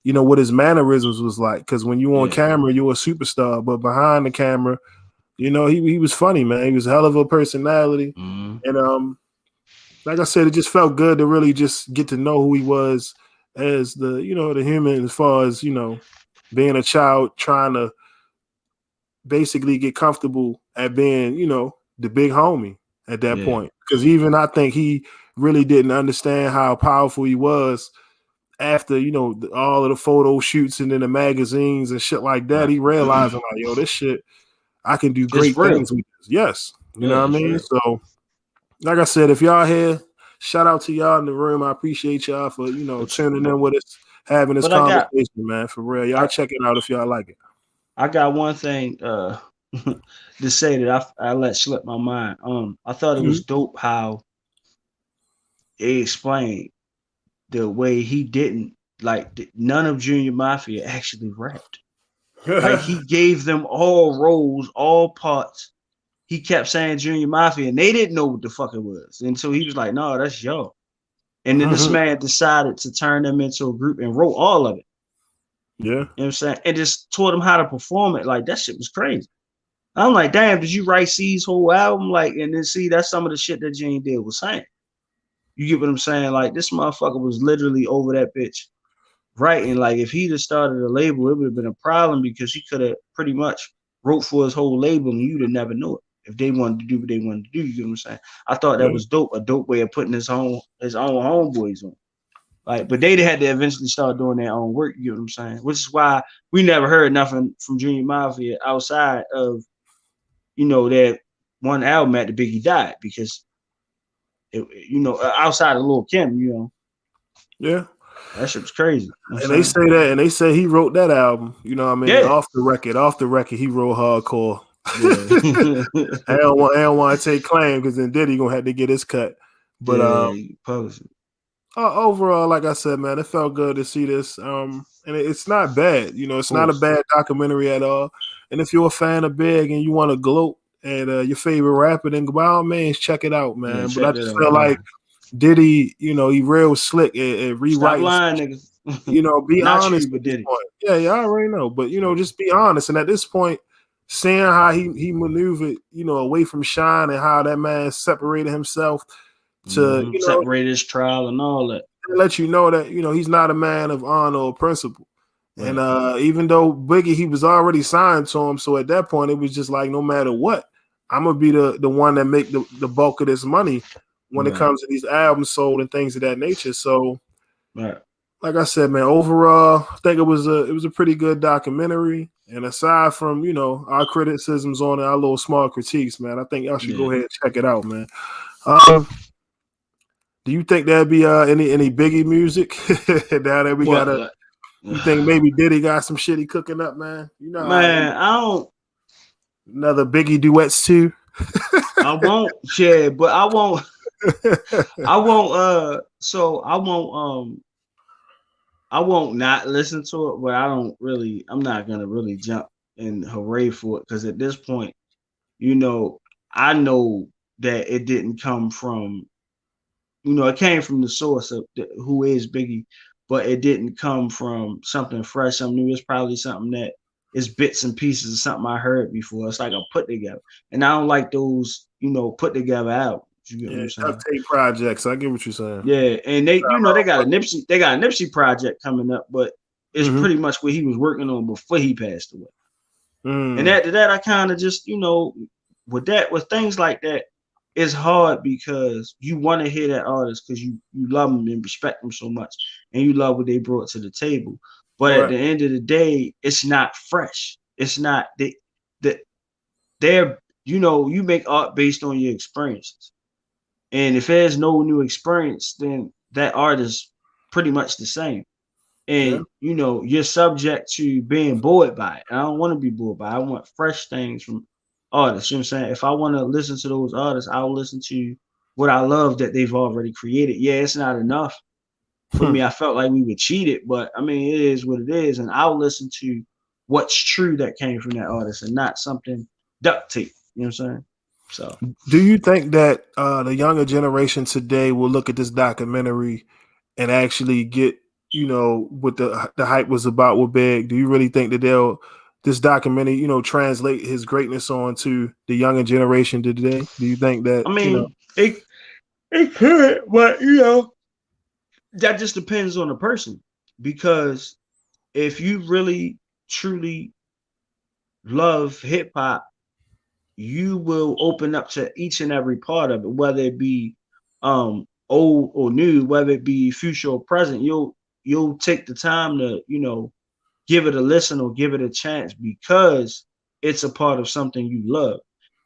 you know what his mannerisms was like. Because when you on yeah. camera, you're a superstar, but behind the camera, you know he was funny, man. He was a hell of a personality, Hmm. and like I said, it just felt good to really just get to know who he was as the the human, as far as being a child trying to basically get comfortable at being the big homie. at that Yeah. point. Because even I think he really didn't understand how powerful he was after, all of the photo shoots and then the magazines and shit like that. Right. He realized, I'm like, yo, this shit, I can do It's great real. things with this. Yes. You Yeah, know what I it's mean? real. So, like I said, if y'all here, shout out to y'all in the room. I appreciate y'all for, But tuning in with us, having this but I got conversation, man. For real. Y'all I, check it out if y'all like it. I got one thing to say that I let slip my mind. I thought it Mhm. was dope how they explained the way he didn't none of Junior Mafia actually rapped. Like he gave them all roles, all parts. He kept saying Junior Mafia, and they didn't know what the fuck it was. And so he was like, "No, that's y'all." And then this man decided to turn them into a group and wrote all of it. Yeah. You know what I'm saying? And just taught them how to perform it. Like that shit was crazy. I'm like, damn, did you write C's whole album? Like, and then see, that's some of the shit that Gene did was saying. You get what I'm saying? Like, this motherfucker was literally over that bitch writing. Like, if he'd have started a label, it would have been a problem because he could have pretty much wrote for his whole label and you'd have never knew it if they wanted to do what they wanted to do. You get what I'm saying? I thought that Yeah. was dope, a dope way of putting his own homeboys on. Like, but they had to eventually start doing their own work. You know what I'm saying? Which is why we never heard nothing from Junior Mafia outside of that one album after Biggie died because outside of Lil Kim, Yeah. that shit was crazy. You know And what I'm they saying? say that, and they say he wrote that album. You know what I mean? Yeah, Off the record. Off the record, he wrote hardcore. yeah, I don't want to take claim because then Diddy gonna have to get his cut. But yeah. Publish it. overall, like I said, man, it felt good to see this. And it's not bad. Of It's not a course. bad documentary at all. And if you're a fan of Big and you want to gloat at your favorite rapper, then by all means check it out, Yeah, man. But I check just that out. feel like Man. Diddy, he real slick at Stop rewriting. lying, niggas. Be Not honest you, at but this Diddy. point. Yeah, yeah, I already know. But just be honest. And at this point, seeing how he maneuvered, away from Shine and how that man separated himself to, Separate his trial and all that. let you know that he's not a man of honor or principle. And Right. even though Biggie, he was already signed to him, so at that point it was just like, no matter what, I'm gonna be the one that make the bulk of this money when it Right. comes to these albums sold and things of that nature. So, Right. like I said, man, overall, I think it was a pretty good documentary. And aside from our criticisms on it, our little small critiques, man, I think y'all should Yeah. go ahead and check it out, man. Um, do you think there'd be any Biggie music now that we What? gotta? You think maybe Diddy got some shit he cooking up, man? Man, I don't. Another Biggie duets too. I won't share, but I won't. I won't. So I won't. I won't not listen to it, but I don't really. I'm not gonna really jump and hooray for it because at this point, you know, I know that it didn't come from. It came from the source of who is Biggie, but it didn't come from something fresh, something new. It's probably something that is bits and pieces of something I heard before. It's like a put together, and I don't like those, put together albums. You get what Yeah, I'm duct saying? tape projects. I get what you're saying. Yeah, and they got a Nipsey project coming up, but it's Mm-hmm. pretty much what he was working on before he passed away. And Mm. after that, I kind of just, with things like that, it's hard because you want to hear that artist because you love them and respect them so much, and you love what they brought to the table. But at Right. the end of the day, it's not fresh. It's not they they're you make art based on your experiences, and if there's no new experience, then that art is pretty much the same. Yeah. And you're subject to being bored by it. And I don't want to be bored by it. I want fresh things from artists. You know what I'm saying? If I want to listen to those artists, I'll listen to what I love that they've already created. Yeah, it's not enough for me. I felt like we were cheated, but I mean, it is what it is. And I'll listen to what's true that came from that artist and not something duct tape. You know what I'm saying? So Do you think that the younger generation today will look at this documentary and actually get, what the hype was about with Big? Do you really think that this documentary, translate his greatness onto the younger generation today? Do you think that, I mean, it could, but that just depends on the person because if you really truly love hip hop you will open up to each and every part of it, whether it be old or new, whether it be future or present. You'll take the time to, give it a listen or give it a chance because it's a part of something you love.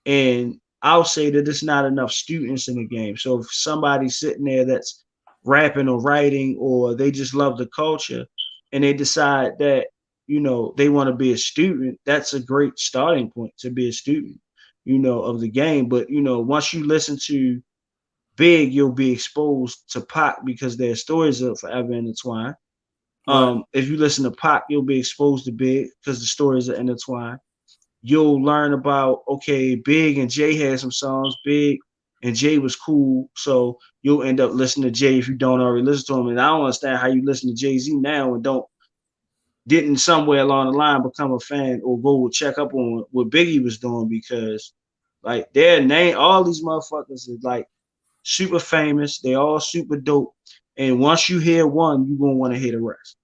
And I'll say that it's not enough students in the game. So if somebody's sitting there that's rapping or writing, or they just love the culture and they decide that, they want to be a student, that's a great starting point to be a student, of the game. But, once you listen to Big, you'll be exposed to Pac because their stories are forever intertwined. Right. If you listen to Pac, you'll be exposed to Big because the stories are intertwined. You'll learn about, okay, Big and Jay had some songs. Big and Jay was cool, so you'll end up listening to Jay if you don't already listen to him. And I don't understand how you listen to Jay-Z now and didn't somewhere along the line become a fan or go check up on what Biggie was doing, because like their name, all these motherfuckers is like super famous. They all super dope. And once you hear one, you're gonna want to hear the rest.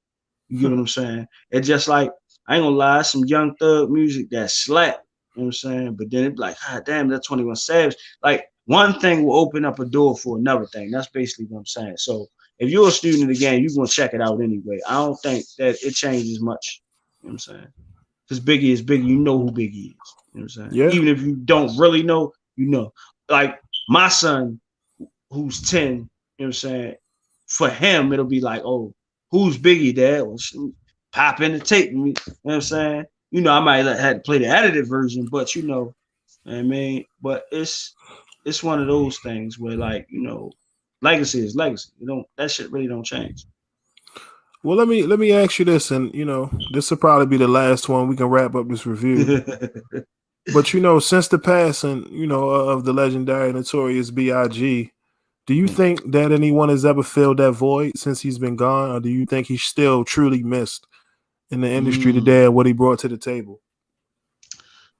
You get what I'm saying? It's just like, I ain't gonna lie, some Young Thug music that slap. You know what I'm saying? But then it's like, God damn, that's 21 Savage. Like, one thing will open up a door for another thing. That's basically what I'm saying. So if you're a student of the game, you're gonna check it out anyway. I don't think that it changes much. You know what I'm saying? Because Biggie is Biggie. You know who Biggie is. You know what I'm saying? Yeah. Even if you don't really know, you know. Like my son, who's 10, you know what I'm saying? For him, it'll be like, oh, who's Biggie, Dad? Well, pop in the tape. You know what I'm saying? I might have to play the edited version, but I mean, but it's one of those things where, like, legacy is legacy. That shit really don't change. Well, let me ask you this, and this will probably be the last one. We can wrap up this review. But since the passing, of the legendary Notorious B.I.G., do you think that anyone has ever filled that void since he's been gone, or do you think he's still truly missed in the industry Mm. today and what he brought to the table?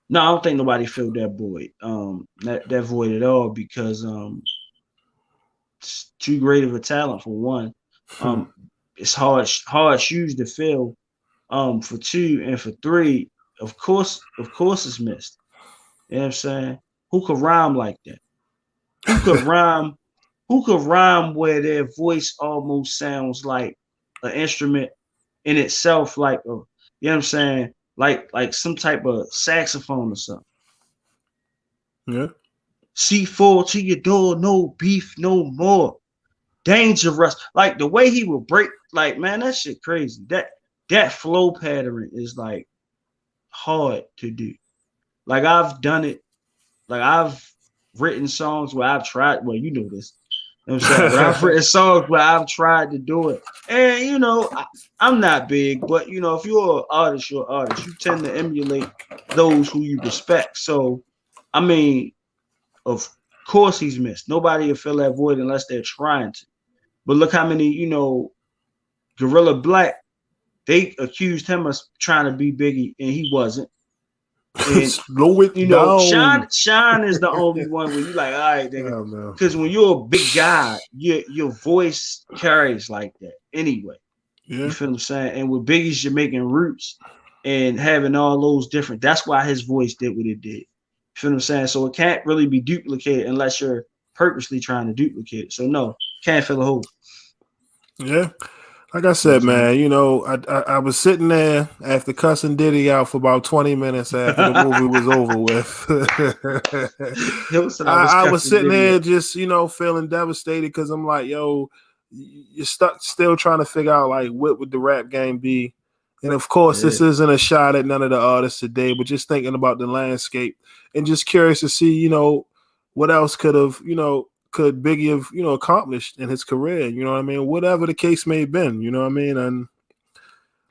No, I don't think nobody filled that void. That void at all, because it's too great of a talent for one. Um, it's hard shoes to fill. For two, and for three, of course, it's missed. You know what I'm saying? Who could rhyme like that? Who could rhyme? Who could rhyme where their voice almost sounds like an instrument in itself, like a, you know what I'm saying? Like some type of saxophone or something. Yeah. C4 to your door, no beef, no more. Dangerous. Like the way he would break, like, man, that shit crazy. That flow pattern is like hard to do. Like I've done it. Like I've written songs where I've tried. Well, you know this. You know what I'm saying? But I've written songs where I've tried to do it. And I'm not big, but if you're an artist, you're an artist. You tend to emulate those who you respect. So, I mean, of course he's missed. Nobody will fill that void unless they're trying to. But look how many, Gorilla Black, they accused him of trying to be Biggie, and he wasn't. And Slow it down. Shine is the only one where you like, all right, nigga. Oh, Because when you're a big guy, your voice carries like that anyway. yeah. You feel what I'm saying? And with Biggie's Jamaican roots and having all those different, that's why his voice did what it did. You feel what I'm saying? So it can't really be duplicated unless you're purposely trying to duplicate it. So no, can't fill a hole. Yeah. Like I said, man, I was sitting there after cussing Diddy out for about 20 minutes after the movie was over with. I was sitting there just, feeling devastated because I'm like, yo, you're stuck still trying to figure out, like, what would the rap game be? And, of course, this isn't a shot at none of the artists today, but just thinking about the landscape and just curious to see, what else could Biggie have, accomplished in his career, you know what I mean? Whatever the case may have been, you know what I mean? And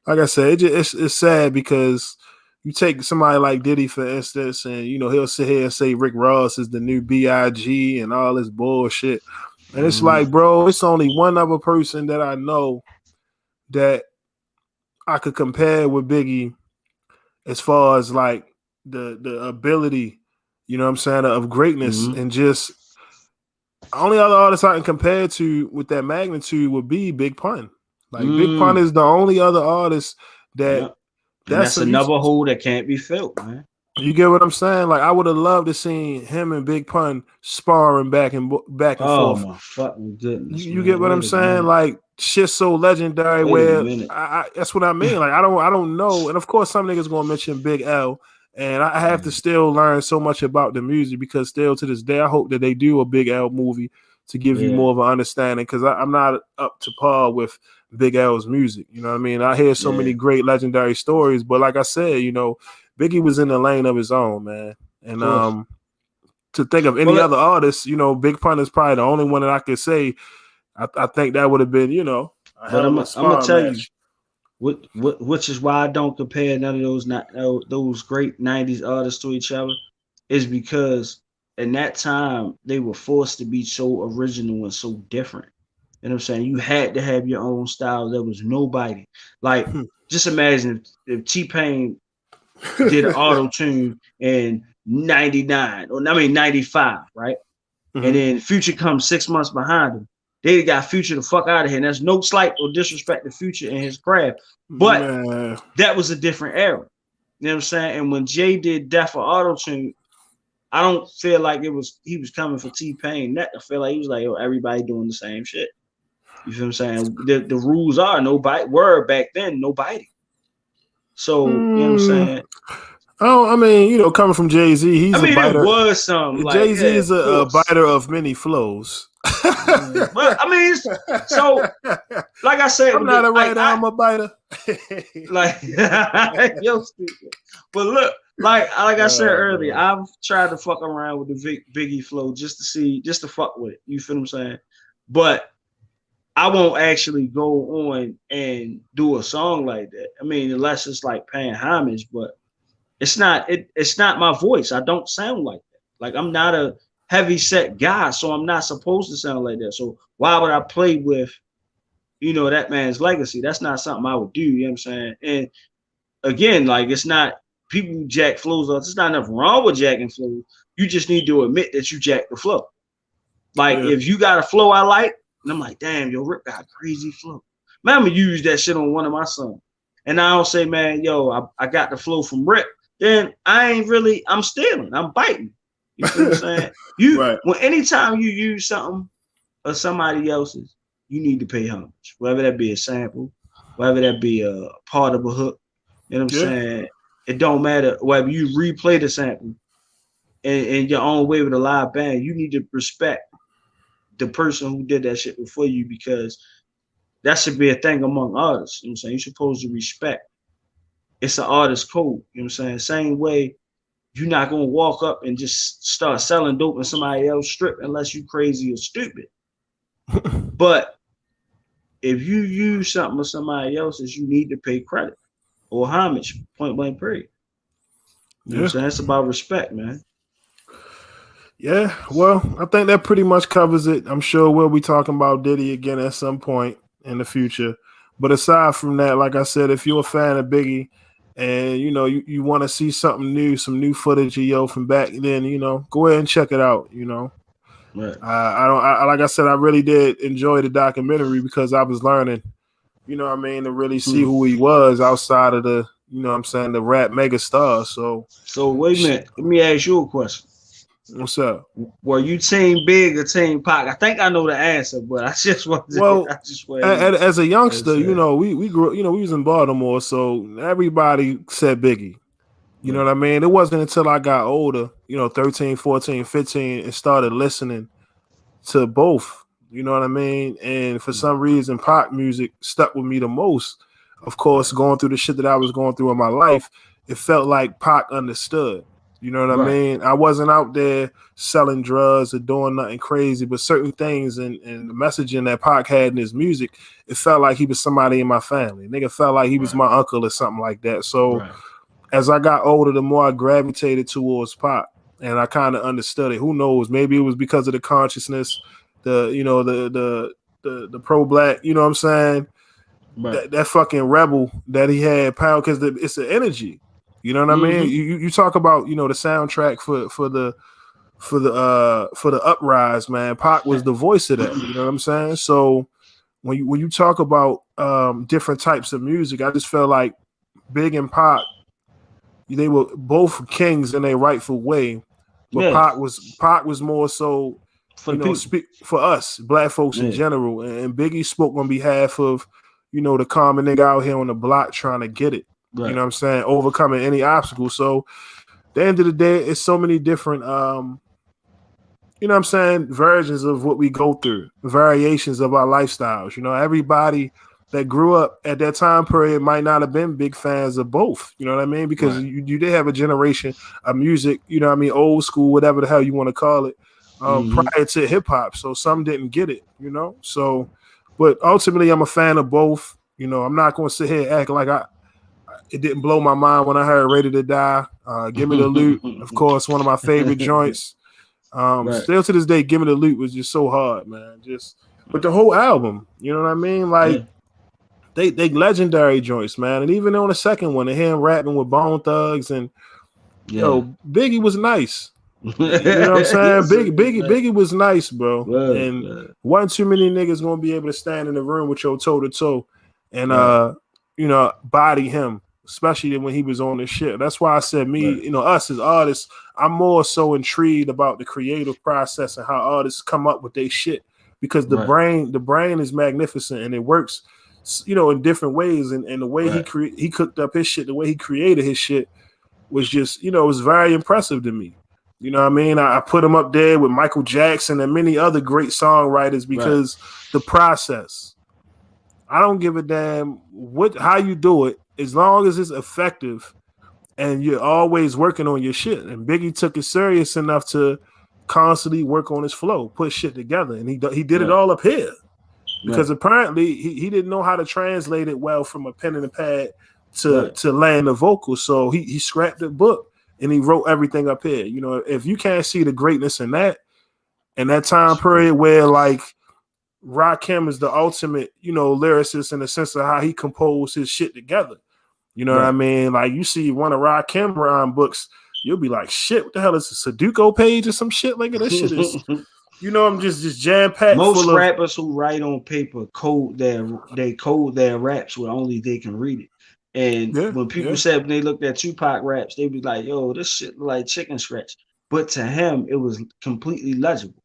like I said, it's sad because you take somebody like Diddy, for instance, and, he'll sit here and say Rick Ross is the new B.I.G. and all this bullshit. And it's like, bro, it's only one other person that I know that I could compare with Biggie as far as, like, the ability, you know what I'm saying, of greatness and just only other artist I can compare to with that magnitude would be Big Pun. Like Big Pun is the only other artist that and that's another hole that can't be filled, man. You get what I'm saying? Like I would have loved to see him and Big Pun sparring back and Oh forth. my fucking goodness, You get man! what I'm Wait a saying? minute. Like shit so legendary Wait a where minute. that's what I mean. Like I don't know. And of course some niggas gonna mention Big L. And I have to Mm, still learn so much about the music because still to this day I hope that they do a Big L movie to give you yeah, more of an understanding because I'm not up to par with Big L's music. You know what I mean? I hear so yeah, many great legendary stories, but like I said, Biggie was in the lane of his own, man. of And course. to think of Well, any other artist, Big Pun is probably the only one that I could say I think that would have been, a but hell of a I'm gonna sparring tell you match. which is why I don't compare none of those great '90s artists to each other, is because in that time they were forced to be so original and so different. You know what I'm saying? You had to have your own style. There was nobody like. Just imagine if T Pain did an auto tune in '99 or I mean '95, right? And Hmm. then Future comes 6 months behind him. They got Future the fuck out of here. And that's no slight or disrespect to Future and his craft, but Man. that was a different era. You know what I'm saying? And when Jay did Death for Auto Tune, I don't feel like he was coming for T Pain. That I feel like he was like, oh, everybody doing the same shit. You feel what I'm saying? The rules are nobody were back then, nobody. So, you know what I'm Mm, saying? oh, I mean, coming from Jay Z, I he's a mean, it biter. was some like, Jay Z yeah, is of a course. biter of many flows. But I mean, so like I said, I'm not a like writer, I'm a biter. like yo stupid. But look, like I said Oh earlier, man. I've tried to fuck around with the Biggie flow just to see, just to fuck with it. You feel what I'm saying? But I won't actually go on and do a song like that. I mean, unless it's like paying homage, but it's not my voice. I don't sound like that. Like I'm not a heavy set guy, so I'm not supposed to sound like that. So why would I play with, that man's legacy? That's not something I would do, you know what I'm saying? And again, like it's not people who jack flows up. There's not nothing wrong with jacking flows. You just need to admit that you jack the flow. Like Yeah. if you got a flow I like, and I'm like, damn, yo, Rip got a crazy flow. Man, I'm gonna use that shit on one of my songs. And I don't say, man, yo, I got the flow from Rip. Then I ain't really, I'm stealing, I'm biting. You feel what I'm saying? Right. Anytime you use something of somebody else's, you need to pay homage. Whether that be a sample, whether that be a part of a hook. You know what I'm Yeah. saying? It don't matter whether you replay the sample in your own way with a live band. You need to respect the person who did that shit before you because that should be a thing among artists. You know what I'm saying? You're supposed to respect. It's an artist code. You know what I'm saying? Same way you're not gonna walk up and just start selling dope in somebody else strip unless you crazy or stupid. But if you use something of somebody else's, you need to pay credit or homage, point blank period. You know what I'm Yeah. saying? It's about respect, man. Yeah. Well, I think that pretty much covers it. I'm sure we'll be talking about Diddy again at some point in the future. But aside from that, like I said, if you're a fan of Biggie and you want to see something new, some new footage of from back then, go ahead and check it out. Right. I don't like I said, I really did enjoy the documentary because I was learning, what I mean, to really see Hmm. who he was outside of the, what I'm saying, the rap mega star. So So wait a minute. Let me ask you a question. what's up? Were you team Big or team Pac? I think I know the answer, but I just wanted Well, I just wanted as a to youngster, say. we grew, we was in Baltimore, so everybody said Biggie. You know Right. what I mean? It wasn't until I got older, 13, 14, 15, and started listening to both. You know what I mean? And for Mm. some reason, pop music stuck with me the most. Of course, Right. going through the shit that I was going through in my life, it felt like Pac understood. You know what I Right. mean? I wasn't out there selling drugs or doing nothing crazy, but certain things and the messaging that Pac had in his music, it felt like he was somebody in my family. Nigga felt like he was Right. my uncle or something like that. So Right. as I got older, the more I gravitated towards Pac, and I kind of understood it. Who knows? Maybe it was because of the consciousness, the the pro black. You know what I'm saying? Right. That fucking rebel that he had, pound, because it's the energy. You know what I mean? Mm-hmm. You talk about the soundtrack for the uprise, man. Pac was the voice of that. You know what I'm saying? So when you talk about different types of music, I just felt like Big and Pac they were both kings in their rightful way, but Yeah, Pac was more so, for the people. speak for us black folks in Yeah, general, and Biggie spoke on behalf of, the common nigga out here on the block trying to get it. You right, know what I'm saying? Overcoming any obstacle. So at the end of the day, it's so many different what I'm saying, versions of what we go through, variations of our lifestyles. Everybody that grew up at that time period might not have been big fans of both. You know what I mean? Because right. you did have a generation of music, old school, whatever the hell you want to call it, Mm-hmm. prior to hip hop. So some didn't get it. So, but ultimately, I'm a fan of both. I'm not going to sit here and act like it didn't blow my mind when I heard Ready to Die. Give Me the Loot, of course, one of my favorite joints. Right. Still to this day, Give Me the Loot was just so hard, man. But the whole album, you know what I mean? Like Yeah. they legendary joints, man. And even on the second one, to hear him rapping with Bone Thugs and Yeah. Biggie was nice. You know what I'm saying? Yes, it was nice. Biggie was nice, bro. Was, And was. wasn't too many niggas gonna be able to stand in the room with your toe to toe and Right. body him, especially when he was on this shit. That's why I said me, Right. us as artists, I'm more so intrigued about the creative process and how artists come up with their shit, because the Right. brain is magnificent and it works, in different ways. And the way Right. he cooked up his shit, the way he created his shit was just, it was very impressive to me. You know what I mean? I put him up there with Michael Jackson and many other great songwriters Right. because the process. I don't give a damn how you do it, as long as it's effective and you're always working on your shit. And Biggie took it serious enough to constantly work on his flow, put shit together, and he did it Right. all up here, because Right. apparently he didn't know how to translate it well from a pen and a pad to Right. land the vocal. So he scrapped the book and he wrote everything up here. If you can't see the greatness in that time It's crazy. period where like Rakim is the ultimate, lyricist in the sense of how he composed his shit together. You know what I Right. mean? Like you see one of Rakim rhyme books, you'll be like, shit, what the hell is a Sudoku page or some shit? Like this shit is, I'm just jam packed Most full of. rappers who write on paper code their raps where only they can read it. And Yeah, when people yeah, said when they looked at Tupac raps, they'd be like, "Yo, this shit look like chicken scratch." But to him, it was completely legible,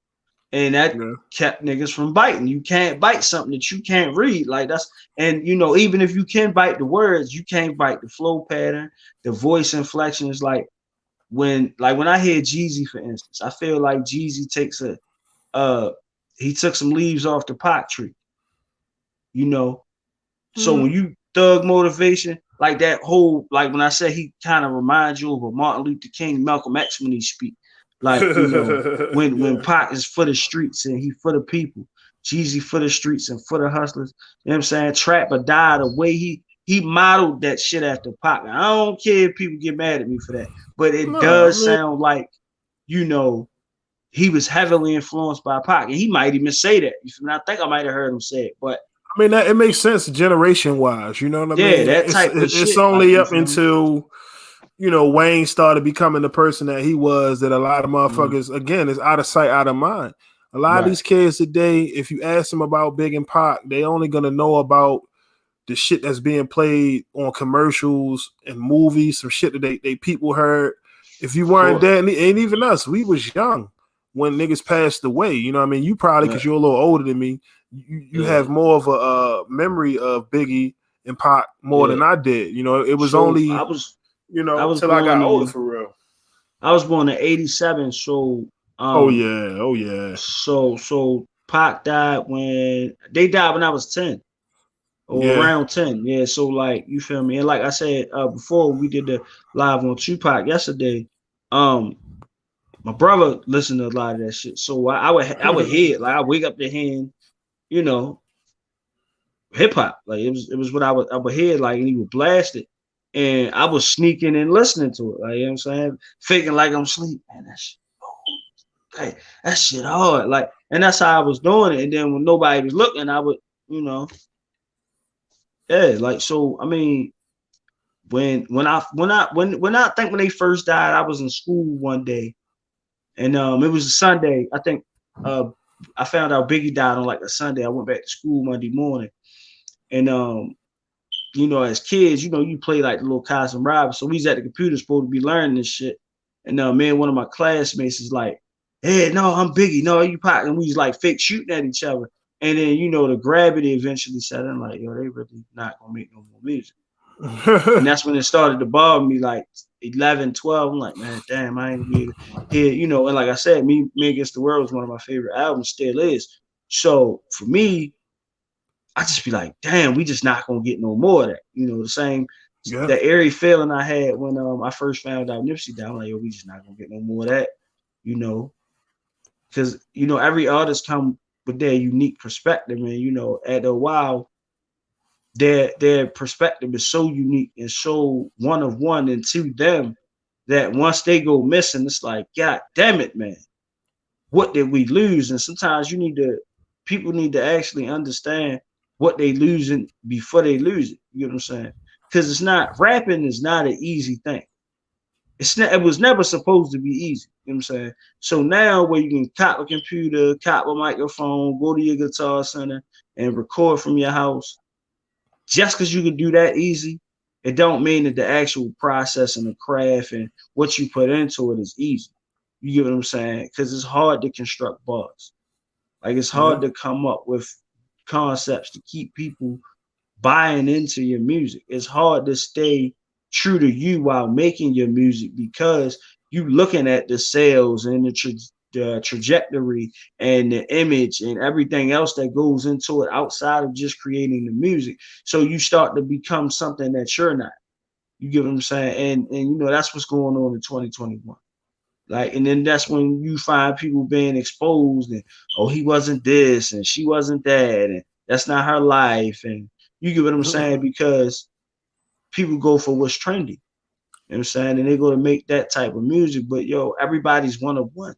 and that yeah. kept niggas from biting. You can't bite something that you can't read. Like that's and even if you can bite the words, you can't bite the flow pattern, the voice inflections. Like when I hear Jeezy, for instance, I feel like Jeezy takes a uh he took some leaves off the pot tree, you know. So Mm. when you thug motivation, like that whole like when I say he kind of reminds you of a Martin Luther King, Malcolm X when he speak, like when Yeah. Pac is for the streets and he for the people, Jeezy for the streets and for the hustlers. You know what I'm saying? Trap or die, the way he modeled that shit after Pac. I don't care if people get mad at me for that, but it No, I does mean, sound like you know he was heavily influenced by Pac, and he might even say that. You feel me? I think I might have heard him say it, but that it makes sense generation wise. You know what I yeah, mean? that type of It's shit. Like only you up feel me? until Wayne started becoming the person that he was, that a lot of Mm-hmm. motherfuckers, again, is out of sight, out of mind. A lot of Right, these kids today, if you ask them about Big and Pac, they only gonna know about the shit that's being played on commercials and movies, some shit that they people heard. If you of weren't course. there, and even us, we was young when niggas passed away. You know what I mean? You probably, because Right. you're a little older than me, you Yeah, have more of a memory of Biggie and Pac more yeah. than I did. It was So I only, was I was till I born got older in for real. I was born in '87. So Oh um yeah, oh yeah, so Pac died when they died when I was 10 or yeah. around 10. Yeah. So like you feel me? And like I said before we did the live on Tupac yesterday, um my brother listened to a lot of that shit. So I would hear it. Like I wake up to hearing, you know, hip hop. Like it was what I would hear like and he would blast it. And I was sneaking and listening to it. Like you know what I'm saying? Faking like I'm asleep. Man, that shit, hey, that shit hard. Like, and that's how I was doing it. And then when nobody was looking, I would, you know, yeah, like so I mean, when I think when they first died, I was in school one day and it was a Sunday. I think uh I found out Biggie died on like a Sunday. I went back to school Monday morning and as kids, you play like the little cops and robbers. So we was at the computer supposed to be learning this shit. And man, one of my classmates is like, hey, no, I'm Biggie. No, you Pac. And we was like fake shooting at each other. And then, the gravity eventually set in like, yo, they really not gonna make no more music. And that's when it started to bother me, like 11, 12. I'm like, man, damn, I ain't gonna be able to hear, and like I said, Me Against the World is one of my favorite albums, still is. So for me, I just be like, damn, we just not gonna get no more of that. The same that airy feeling I had when I first found out Nipsey died. I'm like, yo, we just not gonna get no more of that, because every artist come with their unique perspective, and at a while, their perspective is so unique and so one of one, and to them that once they go missing, it's like, God damn it, man, what did we lose? And sometimes people need to actually understand what they losing before they lose it. You know what I'm saying? Because rapping is not an easy thing. It was never supposed to be easy. You know what I'm saying? So now where you can cop a computer, cop a microphone, go to your guitar center and record from your house, just because you can do that easy, it don't mean that the actual process and the craft and what you put into it is easy. You get what I'm saying? Because it's hard to construct bars. Like, it's hard to come up with concepts to keep people buying into your music. It's hard to stay true to you while making your music, because you looking at the sales and the trajectory and the image and everything else that goes into it outside of just creating the music. So you start to become something that you're not. You get what I'm saying? And that's what's going on in 2021. Like, and then that's when you find people being exposed and, oh, he wasn't this and she wasn't that, and that's not her life. And you get what I'm saying? Because people go for what's trendy. You know what I'm saying? And they go to make that type of music. But everybody's one of one.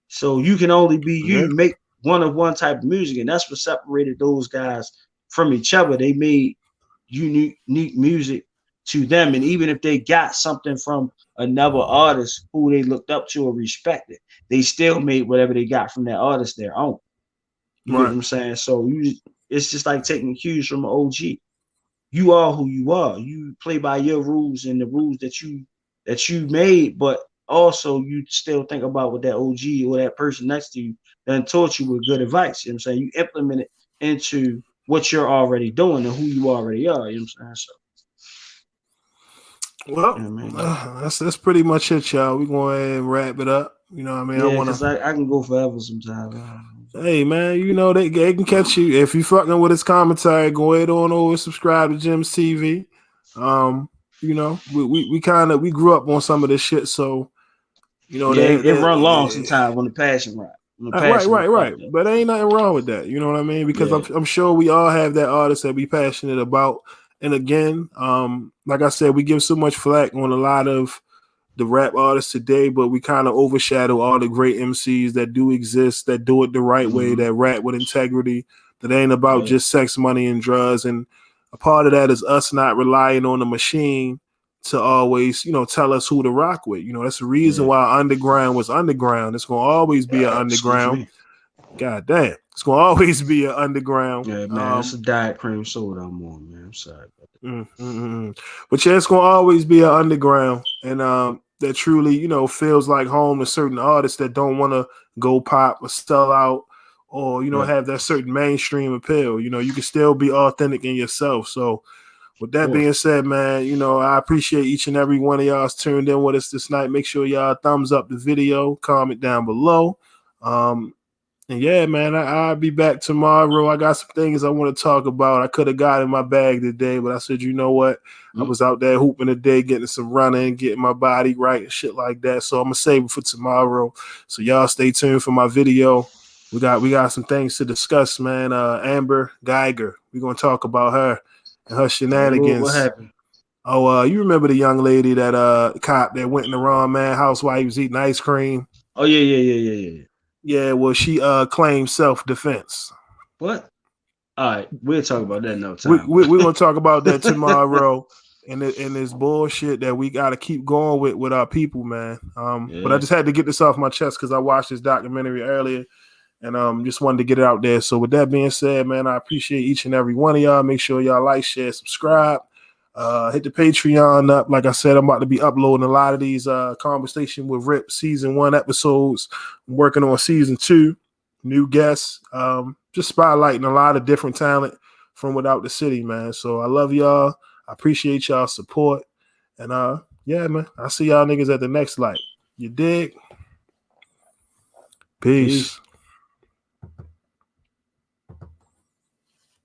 So you can only be you, make one of one type of music. And that's what separated those guys from each other. They made unique music to them. And even if they got something from another artist who they looked up to or respected, they still made whatever they got from that artist their own. You get what I'm saying? So it's just like taking cues from an OG. You are who you are. You play by your rules and the rules that you made, but also you still think about what that OG or that person next to you done taught you with good advice. You know what I'm saying? You implement it into what you're already doing and who you already are. You know what I'm saying? So, well, that's pretty much it, y'all. We're going to wrap it up. You know what I mean? Yeah, because I can go forever sometimes. Hey, man, they can catch you. If you fucking with his commentary, go ahead on over, subscribe to Jim's TV. We grew up on some of this shit, so it run long sometimes when the passion right. Right. But there ain't nothing wrong with that. You know what I mean? Because I'm sure we all have that artist that we passionate about. And again, like I said, we give so much flack on a lot of the rap artists today, but we kind of overshadow all the great MCs that do exist, that do it the right way, that rap with integrity, that ain't about just sex, money, and drugs. And a part of that is us not relying on the machine to always, tell us who to rock with. That's the reason why underground was underground. It's going to always be an underground. God damn. It's going to always be an underground. Yeah, man, it's a Diet Cream soda I'm on, man. I'm sorry about that. But yeah, it's going to always be an underground. And that truly, feels like home to certain artists that don't want to go pop or sell out or, have that certain mainstream appeal. You can still be authentic in yourself. So with that being said, man, I appreciate each and every one of y'all tuned in with us this night. Make sure y'all thumbs up the video, comment down below. And yeah, man, I'll be back tomorrow. I got some things I want to talk about. I could have got in my bag today, but I said, you know what? I was out there hooping today, getting some running, getting my body right and shit like that. So I'm going to save it for tomorrow. So y'all stay tuned for my video. We got some things to discuss, man. Amber Geiger. We're going to talk about her and her shenanigans. What happened? Oh, you remember the young lady that cop that went in the wrong man's house while he was eating ice cream? Oh, yeah. Yeah, well, she claimed self-defense. What? All right, we'll talk about that another time. We're going to talk about that tomorrow and this bullshit that we got to keep going with our people, man. But I just had to get this off my chest because I watched this documentary earlier, And just wanted to get it out there. So with that being said, man, I appreciate each and every one of y'all. Make sure y'all like, share, subscribe. Hit the Patreon up. Like I said, I'm about to be uploading a lot of these Conversation with Rip season 1 episodes. I'm working on season 2, new guests, just spotlighting a lot of different talent from without the city, man. So I love y'all. I appreciate y'all support. And yeah, man, I'll see y'all niggas at the next light. You dig? Peace.